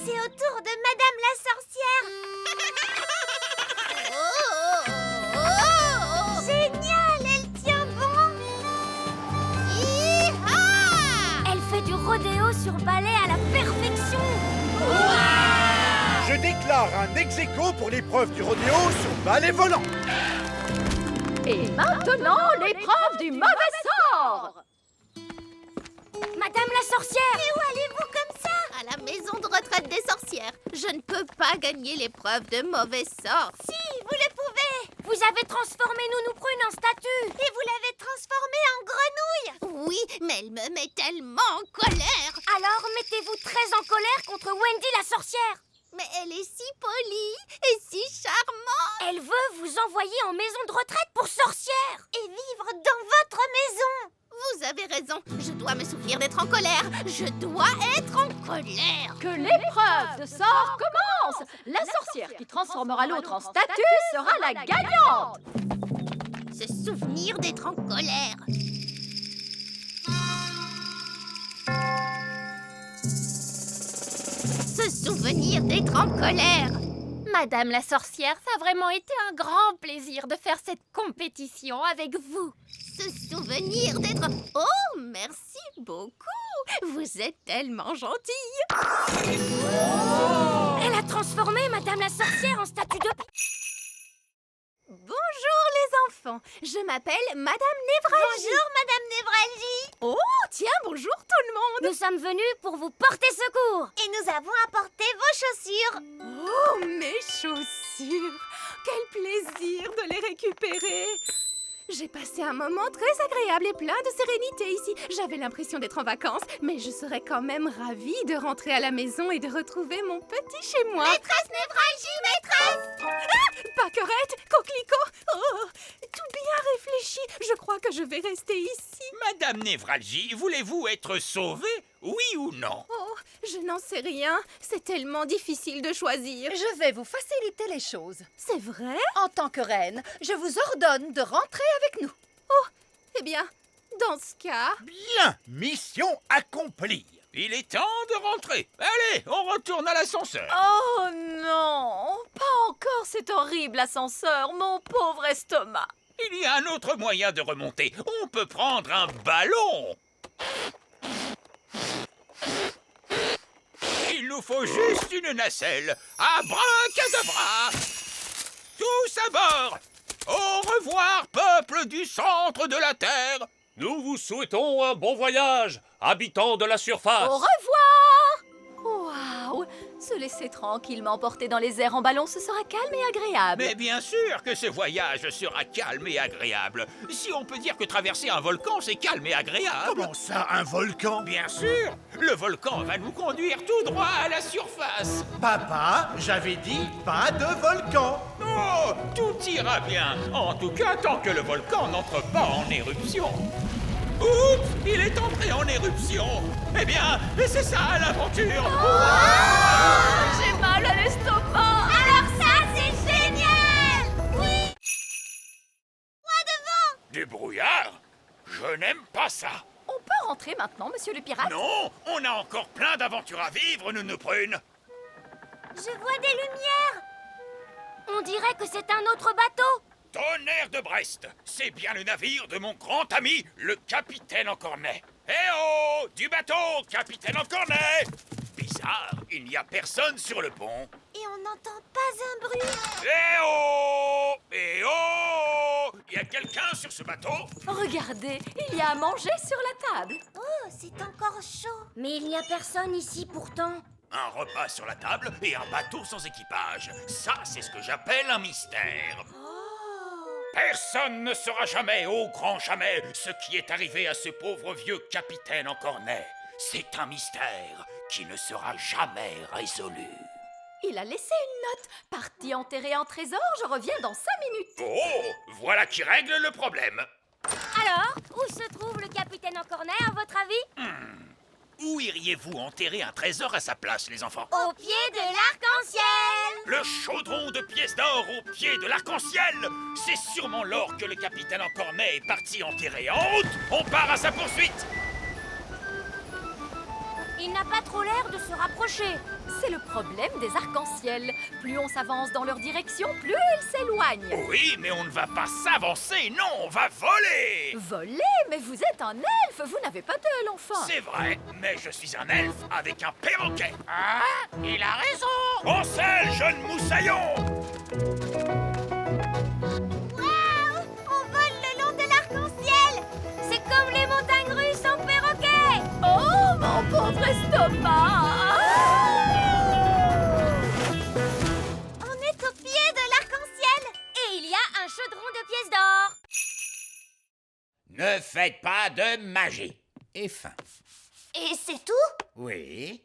C'est au tour de Madame la sorcière. Génial, elle tient bon. Elle fait du rodéo sur balai à la perfection. Je déclare un ex-aequo pour l'épreuve du rodéo sur balai volant. Et maintenant, l'épreuve du mauvais sort. Madame la sorcière! Et où allez-vous comme ça? À la maison de retraite des sorcières. Je ne peux pas gagner l'épreuve de mauvais sort. Si, vous le pouvez. Vous avez transformé Nounou Prune en statue. Et vous l'avez transformée en grenouille. Oui, mais elle me met tellement en colère. Alors mettez-vous très en colère contre Wendy la sorcière. Mais elle est si polie et si charmante. Elle veut vous envoyer en maison de retraite pour sorcière. Et vivre dans votre maison. Vous avez raison, je dois me souvenir d'être en colère. Je dois être en colère. Que l'épreuve de sort commence. La sorcière qui transformera l'autre en statue sera la gagnante. Se souvenir d'être en colère. Se souvenir d'être en colère. Madame la sorcière, ça a vraiment été un grand plaisir de faire cette compétition avec vous. Se souvenir d'être... Oh, merci beaucoup. Vous êtes tellement gentille. Elle a transformé Madame la sorcière en statue de... Bonjour les enfants, je m'appelle Madame Névralgie. Bonjour Madame Névralgie. Oh, tiens, bonjour tout le monde. Nous sommes venus pour vous porter secours. Et nous avons apporté vos chaussures. Oh, mes chaussures. Quel plaisir de les récupérer. J'ai passé un moment très agréable et plein de sérénité ici. J'avais l'impression d'être en vacances, mais je serais quand même ravie de rentrer à la maison et de retrouver mon petit chez-moi. Maîtresse Névralgie, maîtresse! Ah, Paquerette, coquelicot, oh, tout bien réfléchi. Je crois que je vais rester ici. Madame Névralgie, voulez-vous être sauvée, oui ou non? Oh, je n'en sais rien. C'est tellement difficile de choisir. Je vais vous faciliter les choses. C'est vrai? En tant que reine, je vous ordonne de rentrer avec nous. Oh, eh bien, dans ce cas... Bien, mission accomplie. Il est temps de rentrer. Allez, on retourne à l'ascenseur. Oh non, pas encore cet horrible ascenseur, mon pauvre estomac. Il y a un autre moyen de remonter. On peut prendre un ballon. Il nous faut juste une nacelle. Abracadabra! Tous à bord! Au revoir, peuple du centre de la Terre! Nous vous souhaitons un bon voyage, habitants de la surface. Au revoir! Waouh! Se laisser tranquillement porter dans les airs en ballon, ce sera calme et agréable. Mais bien sûr que ce voyage sera calme et agréable. Si on peut dire que traverser un volcan, c'est calme et agréable. Comment ça, un volcan? Bien sûr! Le volcan va nous conduire tout droit à la surface. Papa, j'avais dit pas de volcan. Oh, tout ira bien. En tout cas, tant que le volcan n'entre pas en éruption. Oups, il est entré en éruption. Eh bien, c'est ça l'aventure. J'ai mal à l'estomac. Alors ça, c'est génial! Oui! Moi devant! Du brouillard? Je n'aime pas ça. On peut rentrer maintenant, monsieur le pirate? Non, on a encore plein d'aventures à vivre, Nounou Prune. Je vois des lumières. On dirait que c'est un autre bateau. Tonnerre de Brest, c'est bien le navire de mon grand ami, le capitaine Encornet. Eh oh, du bateau, capitaine Encornet! Bizarre, il n'y a personne sur le pont. Et on n'entend pas un bruit. Eh oh! Eh oh! Y a quelqu'un sur ce bateau? Regardez, il y a à manger sur la table. Oh, c'est encore chaud. Mais il n'y a personne ici pourtant. Un repas sur la table et un bateau sans équipage. Ça, c'est ce que j'appelle un mystère. Personne ne saura jamais, ô grand jamais, ce qui est arrivé à ce pauvre vieux capitaine Encornet. C'est un mystère qui ne sera jamais résolu. Il a laissé une note. Parti enterrer un trésor, je reviens dans 5 minutes. Oh, voilà qui règle le problème. Alors, où se trouve le capitaine Encornet, à votre avis? Où iriez-vous enterrer un trésor à sa place, les enfants? Au pied de l'arc-en-ciel! Le chaudron de pièces d'or au pied de l'arc-en-ciel! C'est sûrement l'or que le capitaine Encornet est parti enterrer. En route! On part à sa poursuite! Il n'a pas trop l'air de se rapprocher. C'est le problème des arcs-en-ciel. Plus on s'avance dans leur direction, plus ils s'éloignent. Oui, mais on ne va pas s'avancer, non, on va voler! Voler? Mais vous êtes un elfe, vous n'avez pas d'aile, enfin. C'est vrai, mais je suis un elfe avec un perroquet. Ah, il a raison! En selle, jeune moussaillon! Waouh! On vole le long de l'arc-en-ciel! C'est comme les montagnes russes en perroquet! Oh, mon pauvre estomac! On est au pied de l'arc-en-ciel! Et il y a un chaudron de pièces d'or! Ne faites pas de magie. Et fin. Et c'est tout? Oui.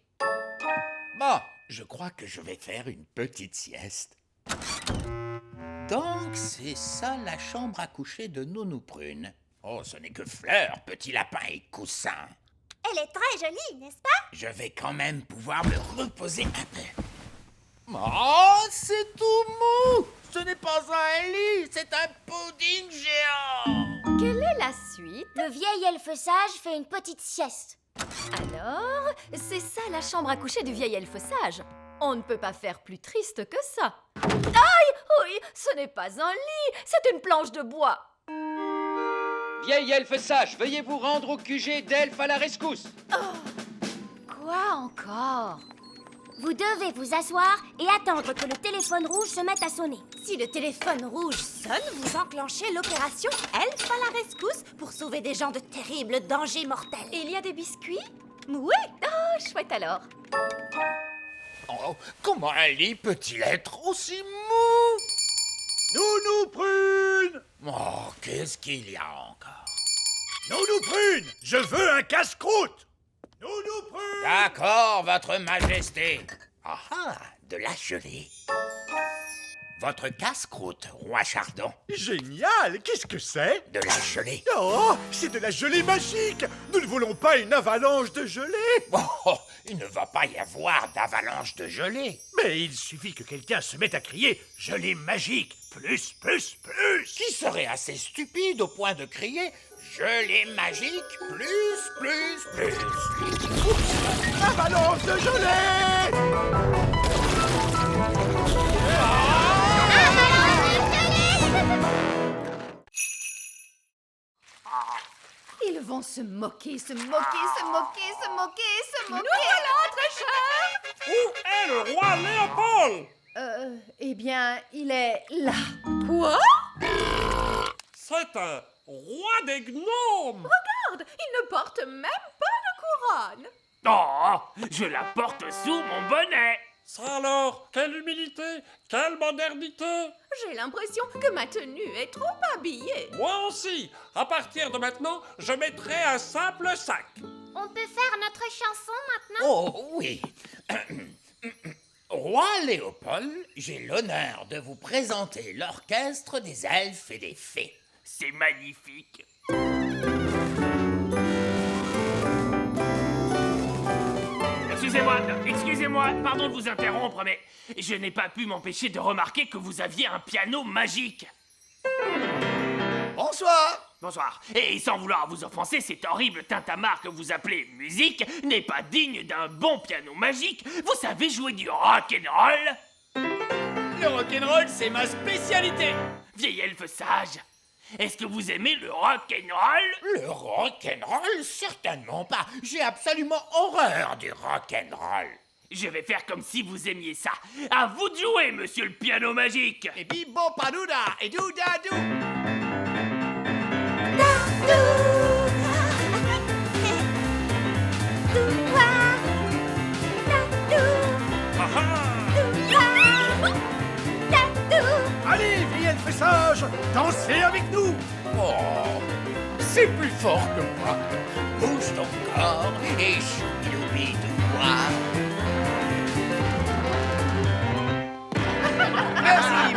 Bon, je crois que je vais faire une petite sieste. Donc, c'est ça la chambre à coucher de Nounou Prune. Oh, ce n'est que fleurs, petit lapin et coussin. Elle est très jolie, n'est-ce pas? Je vais quand même pouvoir me reposer un peu. Oh, c'est tout mou! Ce n'est pas un lit, c'est un pudding géant! Quelle est la suite? Le vieil elfe sage fait une petite sieste. Alors, c'est ça la chambre à coucher du vieil elfe sage. On ne peut pas faire plus triste que ça. Aïe! Oui, ce n'est pas un lit, c'est une planche de bois. Vieil elfe sage, veuillez vous rendre au QG d'elfe à la rescousse. Quoi encore? Vous devez vous asseoir et attendre que le téléphone rouge se mette à sonner. Si le téléphone rouge sonne, vous enclenchez l'opération Elfe à la rescousse pour sauver des gens de terribles dangers mortels. Il y a des biscuits? Oui. Oh, chouette alors. Oh, comment un lit peut-il être aussi mou? Nounou Prune! Oh, qu'est-ce qu'il y a encore? Nounou Prune! Je veux un casse-croûte! Nounou Prune! D'accord, votre majesté. Ah ah, de la gelée. Votre casse-croûte, roi Chardon. Génial! Qu'est-ce que c'est? De la gelée. Oh, c'est de la gelée magique! Nous ne voulons pas une avalanche de gelée! Oh, il ne va pas y avoir d'avalanche de gelée. Mais il suffit que quelqu'un se mette à crier « gelée magique ! Plus, plus, plus !» Qui serait assez stupide au point de crier « gelée magique, plus, plus, plus !» Avalanche de gelée! Ils vont se moquer, se moquer, se moquer, se moquer, se moquer. Nous voilà, très cher! Où est le roi Léopold? Eh bien, il est là. Quoi? C'est un roi des gnomes! Regarde, il ne porte même pas de couronne. Oh, je la porte sous mon bonnet! Ça alors, quelle humilité, quelle modernité! J'ai l'impression que ma tenue est trop habillée. Moi aussi, à partir de maintenant, je mettrai un simple sac. On peut faire notre chanson maintenant? Oh oui. Roi Léopold, j'ai l'honneur de vous présenter l'orchestre des elfes et des fées. C'est magnifique. Excusez-moi, pardon de vous interrompre, mais je n'ai pas pu m'empêcher de remarquer que vous aviez un piano magique. Bonsoir. Bonsoir. Et sans vouloir vous offenser, cet horrible tintamarre que vous appelez musique n'est pas digne d'un bon piano magique. Vous savez jouer du rock'n'roll? Le rock'n'roll, c'est ma spécialité. Vieil elfe sage, est-ce que vous aimez le rock'n'roll? Le rock'n'roll? Certainement pas. J'ai absolument horreur du rock'n'roll. Je vais faire comme si vous aimiez ça. À vous de jouer, monsieur le piano magique. Et bibo padouda et doudadou. Allez, vieil elfe sage, dansez avec nous! Oh, c'est plus fort que moi. Bouge ton corps et choubi-doubi-dou-moi.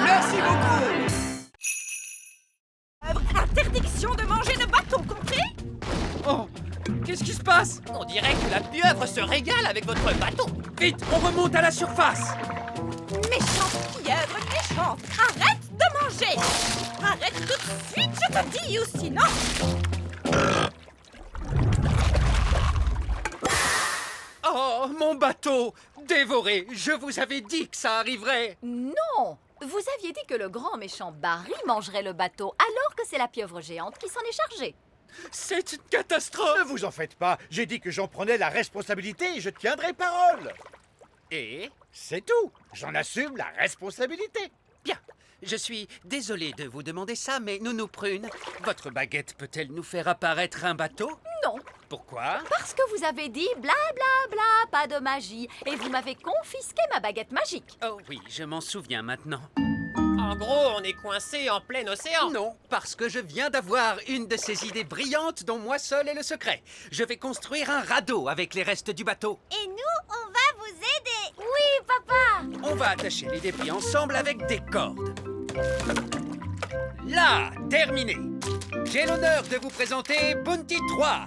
Merci beaucoup! Interdiction de manger de bâton, compris? Oh, Qu'est-ce qui se passe? On dirait que la pieuvre se régale avec votre bateau. Vite, on remonte à la surface. Méchante pieuvre, méchante! Arrête de manger! Arrête tout de suite, je te dis, ou sinon... Oh, mon bateau! Dévoré! Je vous avais dit que ça arriverait! Non! Vous aviez dit que le grand méchant Barry mangerait le bateau, alors que c'est la pieuvre géante qui s'en est chargée. C'est une catastrophe! Ne vous en faites pas. J'ai dit que j'en prenais la responsabilité et je tiendrai parole. Et? C'est tout. J'en assume la responsabilité. Bien. Je suis désolé de vous demander ça, mais Nounou Prune, votre baguette peut-elle nous faire apparaître un bateau? Non. Pourquoi? Parce que vous avez dit bla bla bla, pas de magie, et vous m'avez confisqué ma baguette magique. Oh oui, je m'en souviens maintenant. En gros, on est coincé en plein océan. Non, parce que je viens d'avoir une de ces idées brillantes dont moi seul est le secret. Je vais construire un radeau avec les restes du bateau. Et nous, on va vous aider. Oui, papa. On va attacher les débris ensemble avec des cordes. Là, terminé. J'ai l'honneur de vous présenter Bounty 3.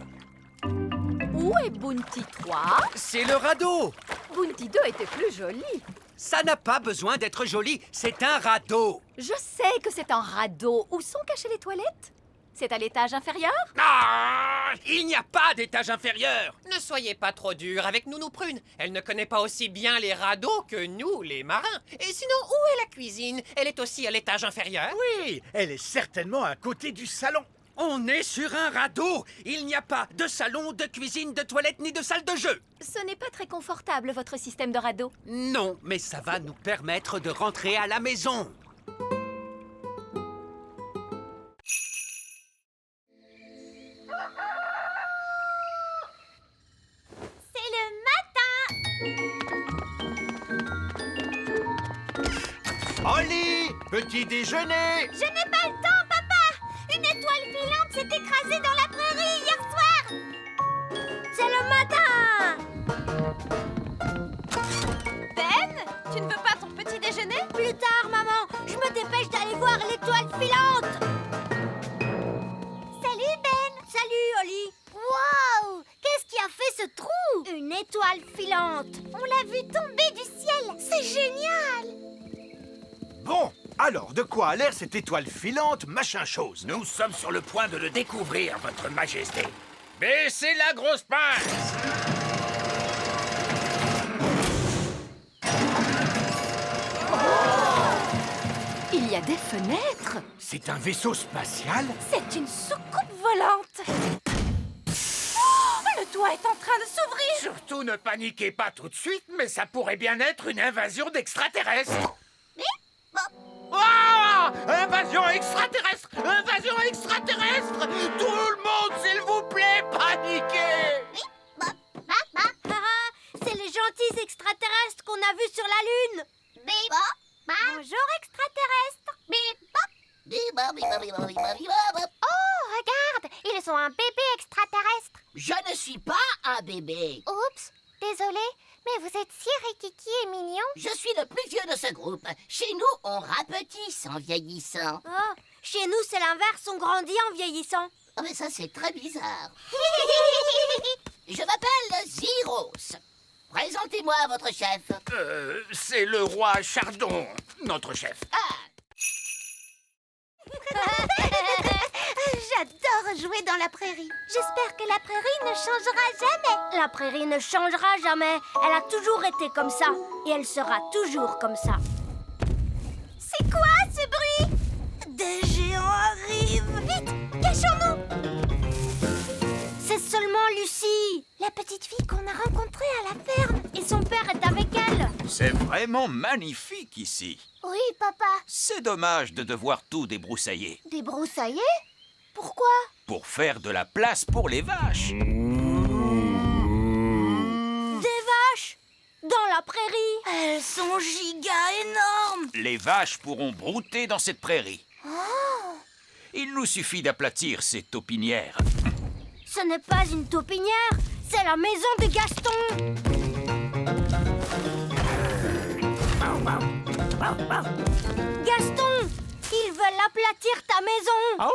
Où est Bounty 3? C'est le radeau. Bounty 2 était plus joli. Ça n'a pas besoin d'être joli, c'est un radeau. Je sais que c'est un radeau. Où sont cachées les toilettes? C'est à l'étage inférieur? Ah! Il n'y a pas d'étage inférieur. Ne soyez pas trop dur avec Nounou Prune. Elle ne connaît pas aussi bien les radeaux que nous, les marins. Et sinon, où est la cuisine? Elle est aussi à l'étage inférieur. Oui, elle est certainement à côté du salon. On est sur un radeau. Il n'y a pas de salon, de cuisine, de toilette ni de salle de jeu. Ce n'est pas très confortable, votre système de radeau. Non, mais ça va nous permettre de rentrer à la maison. C'est le matin. Holly, petit déjeuner. Je n'ai pas le temps, papa. Une étoile filante s'est écrasée dans la prairie hier soir. C'est le matin. Ben, tu ne veux pas ton petit déjeuner? Plus tard, maman. Je me dépêche d'aller voir l'étoile filante. Salut, Ben. Salut, Holly. Wow! Qu'est-ce qui a fait ce trou? Une étoile filante. On l'a vu tomber du ciel. C'est génial. Bon, alors de quoi a l'air cette étoile filante, machin chose? Nous sommes sur le point de le découvrir, votre majesté. Baissez la grosse pince! Il y a des fenêtres. C'est un vaisseau spatial? C'est une soucoupe volante. Oh, le toit est en train de s'ouvrir. Surtout ne paniquez pas tout de suite, mais ça pourrait bien être une invasion d'extraterrestres. Ah! Invasion extraterrestre! Invasion extraterrestre! Tout le monde, s'il vous plaît, paniquez! C'est les gentils extraterrestres qu'on a vus sur la Lune. Bonjour, extraterrestres. Oh, regarde, ils sont un bébé extraterrestre. Je ne suis pas un bébé. Oups, désolé, mais vous êtes si rikiki et mignon. Je suis le plus vieux de ce groupe. Chez nous, on rapetisse en vieillissant. Oh, chez nous, c'est l'inverse, on grandit en vieillissant. Oh, mais ça, c'est très bizarre. Je m'appelle Zyros. Présentez-moi votre chef. C'est le roi Chardon, notre chef. J'adore jouer dans la prairie. J'espère que la prairie ne changera jamais. La prairie ne changera jamais. Elle a toujours été comme ça. Et elle sera toujours comme ça. C'est quoi ce bruit? Des géants arrivent. Vite, cachons-nous. C'est seulement Lucie, La petite fille qu'on a rencontrée à la ferme. et son père est avec elle. C'est vraiment magnifique ici. Oui, papa. C'est dommage de devoir tout débroussailler Débroussailler? Pourquoi? pour faire de la place pour les vaches. Des vaches dans la prairie. Elles sont giga énormes. Les vaches pourront brouter dans cette prairie. Il nous suffit d'aplatir ces taupinières. Ce n'est pas une taupinière, c'est la maison de Gaston. Gaston, ils veulent aplatir ta maison.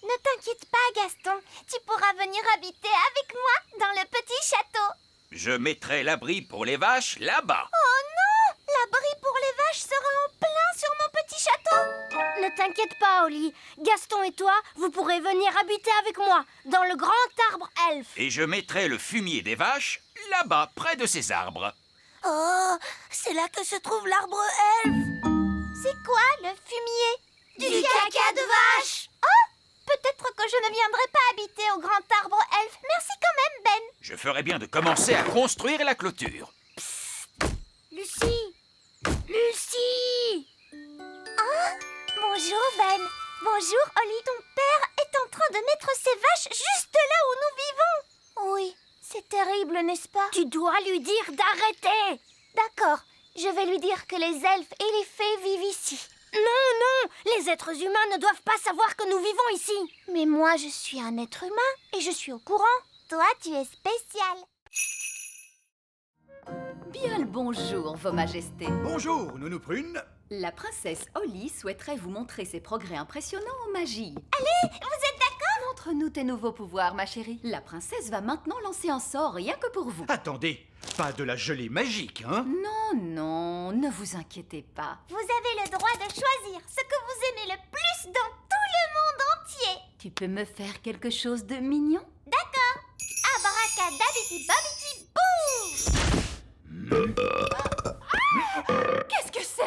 Ne t'inquiète pas, Gaston. Tu pourras venir habiter avec moi dans le petit château. Je mettrai l'abri pour les vaches là-bas. Oh non! L'abri pour les vaches sera en plein sur mon petit château. Ne t'inquiète pas, Oli. Gaston et toi, vous pourrez venir habiter avec moi dans le grand arbre elfe. Et je mettrai le fumier des vaches là-bas, près de ces arbres. Oh, c'est là que se trouve l'arbre elfe. C'est quoi le fumier? Du caca de vache. Oh, peut-être que je ne viendrai pas habiter au grand arbre elfe. Merci quand même, Ben. Je ferai bien de commencer à construire la clôture. Lucie! Lucie! Ah, bonjour, Ben. Bonjour, Oli. Ton père est en train de mettre ses vaches juste là où nous vivons. Oui, c'est terrible, n'est-ce pas? Tu dois lui dire d'arrêter. D'accord, je vais lui dire que les elfes et les fées vivent ici. Non, non, les êtres humains ne doivent pas savoir que nous vivons ici. Mais moi, je suis un être humain et je suis au courant. Toi, tu es spécial. Bien le bonjour, Vos Majestés. Bonjour, Nounou Prune. La princesse Holly souhaiterait vous montrer ses progrès impressionnants en magie. Allez, vous êtes d'accord? Montre-nous tes nouveaux pouvoirs, ma chérie. La princesse va maintenant lancer un sort rien que pour vous. Attendez, pas de la gelée magique, hein? Non, non, ne vous inquiétez pas. Vous avez le droit de choisir ce que vous aimez le plus dans tout le monde entier. Tu peux me faire quelque chose de mignon? D'accord. Abracadabiti babiti bouh! Qu'est-ce que c'est?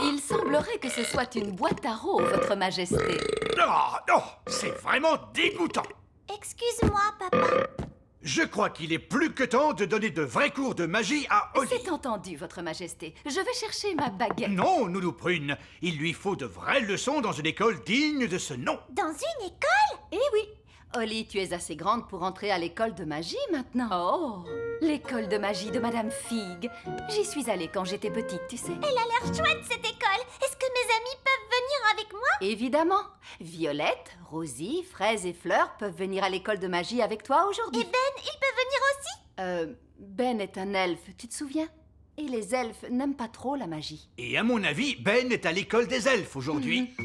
Il semblerait que ce soit une boîte à rôes, votre majesté. Oh, c'est vraiment dégoûtant. Excuse-moi, papa. Je crois qu'il est plus que temps de donner de vrais cours de magie à Holly. C'est entendu, votre majesté. Je vais chercher ma baguette. Non, Nounou Prune, il lui faut de vraies leçons dans une école digne de ce nom. Dans une école? Eh oui. Holly, tu es assez grande pour entrer à l'école de magie maintenant. Oh, l'école de magie de Madame Fig. J'y suis allée quand j'étais petite, tu sais. Elle a l'air chouette, cette école. Est-ce que mes amis peuvent venir avec moi? Évidemment. Violette, Rosie, Fraise et Fleur peuvent venir à l'école de magie avec toi aujourd'hui. Et Ben, il peut venir aussi? Ben est un elfe, tu te souviens? Et les elfes n'aiment pas trop la magie. Et à mon avis, Ben est à l'école des elfes aujourd'hui.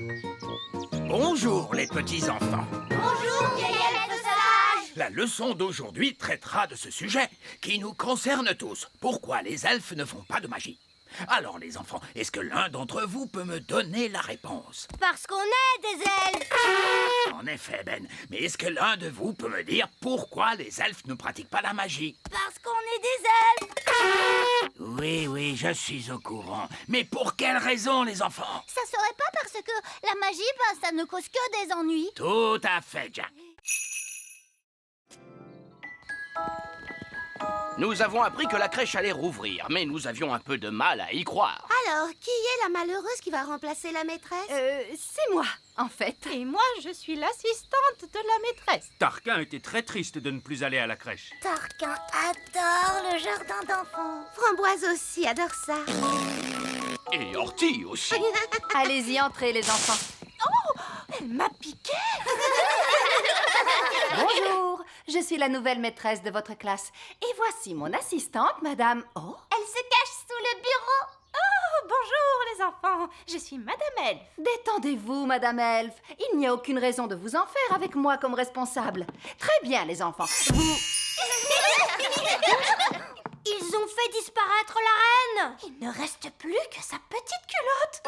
Bonjour les petits enfants. Bonjour, vieil elfe sage. La leçon d'aujourd'hui traitera de ce sujet qui nous concerne tous. Pourquoi les elfes ne font pas de magie? Alors les enfants, est-ce que l'un d'entre vous peut me donner la réponse? Parce qu'on est des elfes. En effet, Ben. Mais est-ce que l'un de vous peut me dire pourquoi les elfes ne pratiquent pas la magie? Parce qu'on est des elfes. Oui, je suis au courant. Mais pour quelle raison, les enfants? Ça serait pas parce que la magie, ça ne cause que des ennuis. Tout à fait, Jack. Nous avons appris que la crèche allait rouvrir, mais nous avions un peu de mal à y croire. Alors, qui est la malheureuse qui va remplacer la maîtresse? C'est moi, en fait. Et moi, je suis l'assistante de la maîtresse. Tarquin était très triste de ne plus aller à la crèche. Tarquin adore le jardin d'enfants. Framboise aussi adore ça. Et Ortie aussi. Allez-y, entrez, les enfants. Oh, elle m'a piqué. Bonjour, je suis la nouvelle maîtresse de votre classe. Et voici mon assistante, madame... Oh, Elle se cache sous le bureau. Oh, bonjour les enfants, je suis Madame Elfe. détendez-vous, madame Elfe. Il n'y a aucune raison de vous en faire avec moi comme responsable. Très bien, les enfants. Vous... Ils ont fait disparaître la reine. Il ne reste plus que sa petite culotte.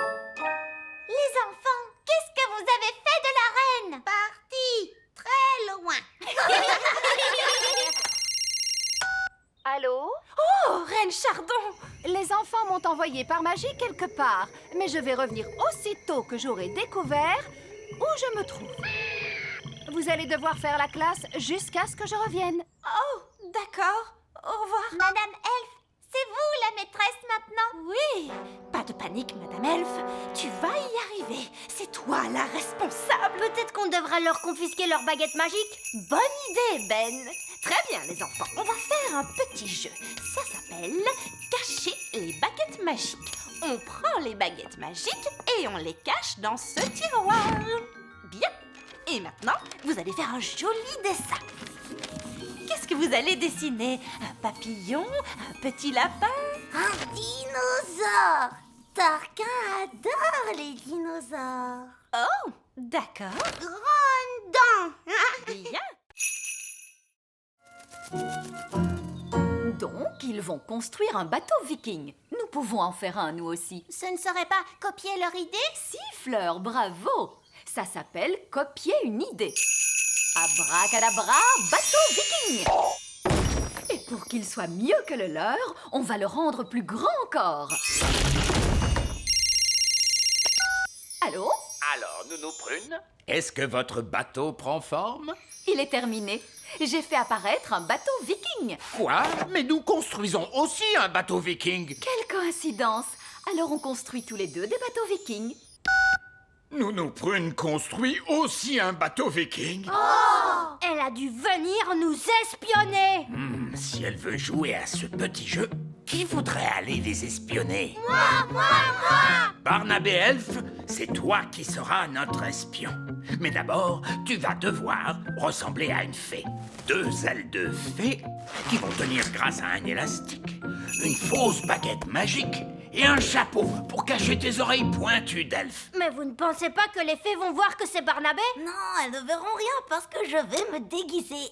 Les enfants, qu'est-ce que vous avez fait de la reine? Parti très loin. Allô? Oh, Reine Chardon! Les enfants m'ont envoyé par magie quelque part, mais je vais revenir aussitôt que j'aurai découvert où je me trouve. Vous allez devoir faire la classe jusqu'à ce que je revienne. Oh, d'accord. Au revoir. Madame Elfe, c'est vous la maîtresse maintenant? Oui, pas de panique, Madame Elfe. Tu vas y arriver. C'est toi la responsable. Peut-être qu'on devrait leur confisquer leur baguette magique. Bonne idée, Ben. Très bien, les enfants. On va faire un petit jeu. Ça s'appelle cacher les baguettes magiques. On prend les baguettes magiques et on les cache dans ce tiroir. Bien. Et maintenant, vous allez faire un joli dessin. Qu'est-ce que vous allez dessiner? Un papillon? Un petit lapin? Un dinosaure. Tarquin adore les dinosaures. Oh, d'accord. Grande dent. bien. Donc, ils vont construire un bateau viking. Nous pouvons en faire un, nous aussi. Ce ne serait pas copier leur idée? Si, Fleur, bravo. Ça s'appelle copier une idée. Abracadabra, bateau viking. Et pour qu'il soit mieux que le leur, on va le rendre plus grand encore. Allô? Alors, Nounou Prune, est-ce que votre bateau prend forme? Il est terminé. J'ai fait apparaître un bateau viking. Quoi? Mais nous construisons aussi un bateau viking. Quelle coïncidence! Alors on construit tous les deux des bateaux vikings. Nounou Prune construit aussi un bateau viking. Oh! Elle a dû venir nous espionner. Si elle veut jouer à ce petit jeu, qui voudrait aller les espionner? Moi! Barnabé Elfe, c'est toi qui seras notre espion. Mais d'abord, tu vas devoir ressembler à une fée. 2 ailes de fée qui vont tenir grâce à un élastique, une fausse baguette magique et un chapeau pour cacher tes oreilles pointues d'elfe. Mais vous ne pensez pas que les fées vont voir que c'est Barnabé? Non, elles ne verront rien parce que je vais me déguiser.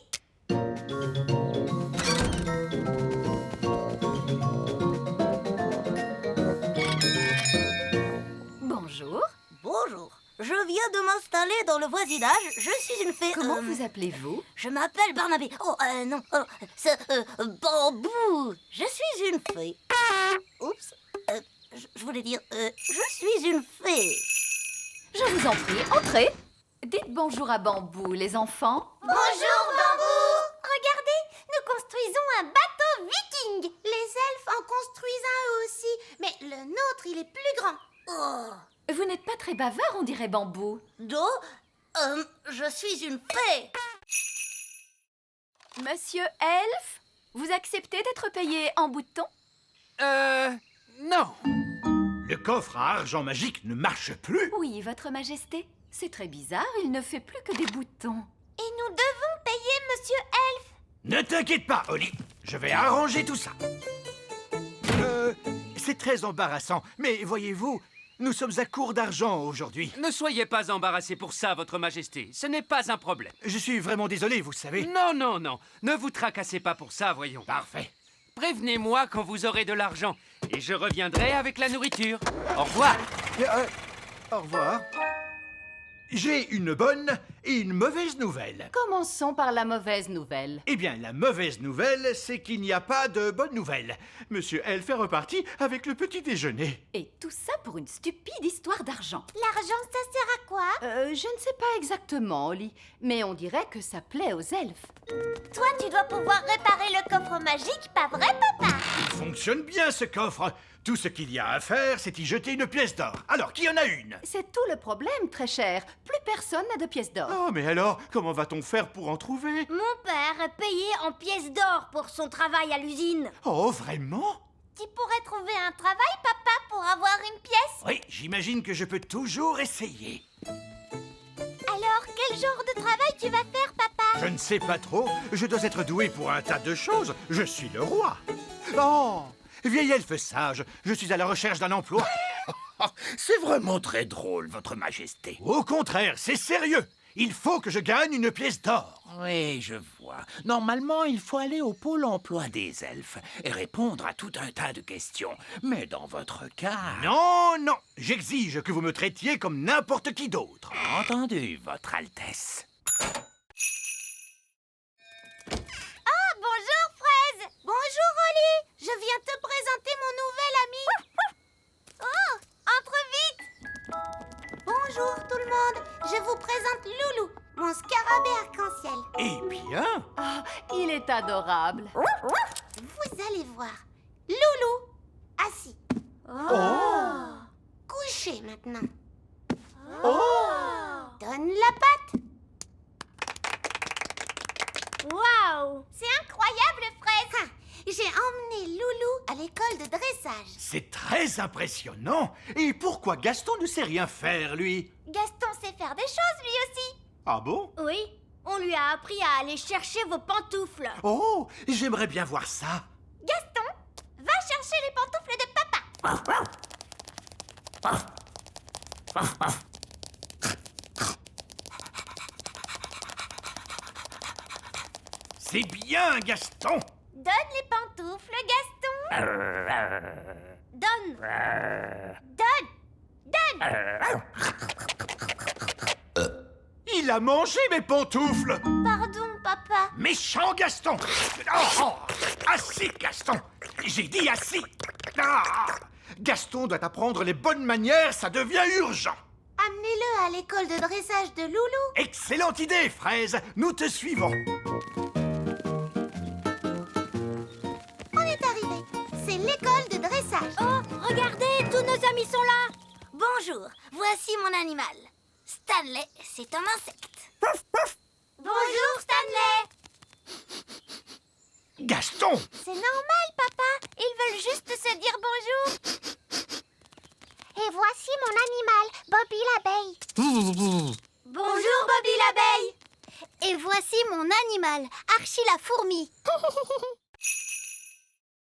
Bonjour. Bonjour. Je viens de m'installer dans le voisinage. Je suis une fée. Comment vous appelez-vous? Je m'appelle Barnabé. Oh, non. C'est Bambou. Je suis une fée. Oups. Je voulais dire, je suis une fée. Je vous en prie, entrez. Dites bonjour à Bambou, les enfants. Bonjour, Bambou! Regardez, nous construisons un bateau viking. Les elfes en construisent un eux aussi, mais le nôtre, il est plus grand. Oh. Vous n'êtes pas très bavard, on dirait Bambou. Je suis une fée. Monsieur Elfe, vous acceptez d'être payé en boutons? Non. Le coffre à argent magique ne marche plus. Oui, votre majesté. C'est très bizarre, il ne fait plus que des boutons. Et nous devons payer Monsieur Elfe. Ne t'inquiète pas, Holly. Je vais arranger tout ça. C'est très embarrassant, mais voyez-vous, nous sommes à court d'argent aujourd'hui. Ne soyez pas embarrassé pour ça, votre majesté. Ce n'est pas un problème. Je suis vraiment désolé, vous savez. Non, non, non. Ne vous tracassez pas pour ça, voyons. Parfait. Prévenez-moi quand vous aurez de l'argent et je reviendrai avec la nourriture. Au revoir. Au revoir. J'ai une bonne et une mauvaise nouvelle. Commençons par la mauvaise nouvelle. Eh bien, la mauvaise nouvelle, c'est qu'il n'y a pas de bonne nouvelle. Monsieur Elfe est reparti avec le petit déjeuner. Et tout ça pour une stupide histoire d'argent. L'argent, ça sert à quoi? Je ne sais pas exactement, Holly, mais on dirait que ça plaît aux elfes. Toi, tu dois pouvoir réparer le coffre magique, pas vrai, papa? Il fonctionne bien, ce coffre. Tout ce qu'il y a à faire, c'est y jeter une pièce d'or. Alors, qui en a une? C'est tout le problème, très cher. Plus personne n'a de pièces d'or. Oh, mais alors, comment va-t-on faire pour en trouver? Mon père est payé en pièces d'or pour son travail à l'usine. Oh, vraiment? Tu pourrais trouver un travail, papa, pour avoir une pièce? Oui, j'imagine que je peux toujours essayer. Alors, quel genre de travail tu vas faire, papa? Je ne sais pas trop. Je dois être doué pour un tas de choses. Je suis le roi. Oh, vieil elfe sage, je suis à la recherche d'un emploi. C'est vraiment très drôle, votre majesté. Au contraire, c'est sérieux. Il faut que je gagne une pièce d'or. Oui, je vois. Normalement, il faut aller au pôle emploi des elfes et répondre à tout un tas de questions. Mais dans votre cas... Non, non, j'exige que vous me traitiez comme n'importe qui d'autre. Entendu, votre Altesse. Ah, bonjour, Fraise. Bonjour, Holly. Je viens te présenter mon nouvel ami. Oh, entre vite. Bonjour, tout le monde. Je vous présente Loulou, mon scarabée arc-en-ciel. Eh bien... Ah, il est adorable. Vous allez voir. Loulou, assis. Oh. Couché maintenant. Oh. Donne la patte. Waouh. C'est incroyable, Fraise. J'ai emmené Loulou à l'école de dressage. C'est très impressionnant. Et pourquoi Gaston ne sait rien faire, lui? Gaston sait faire des choses, lui aussi. Ah bon? Oui, on lui a appris à aller chercher vos pantoufles. Oh, j'aimerais bien voir ça. Gaston, va chercher les pantoufles de papa. C'est bien, Gaston. Donne les pantoufles, Gaston. Donne. Donne. Donne. Il a mangé mes pantoufles. Pardon, papa. Méchant Gaston. Assis, Gaston. J'ai dit assis. Gaston doit apprendre les bonnes manières, ça devient urgent. Amenez-le à l'école de dressage de Loulou. Excellente idée, Fraise. Nous te suivons. On est arrivé. C'est l'école de dressage. Oh, regardez, tous nos amis sont là. Bonjour, voici mon animal. Stanley, c'est un insecte. Bonjour, Stanley. Gaston. C'est normal, papa. Ils veulent juste se dire bonjour. Et voici mon animal, Bobby l'abeille. Bonjour, Bobby l'abeille. Et voici mon animal, Archie la fourmi.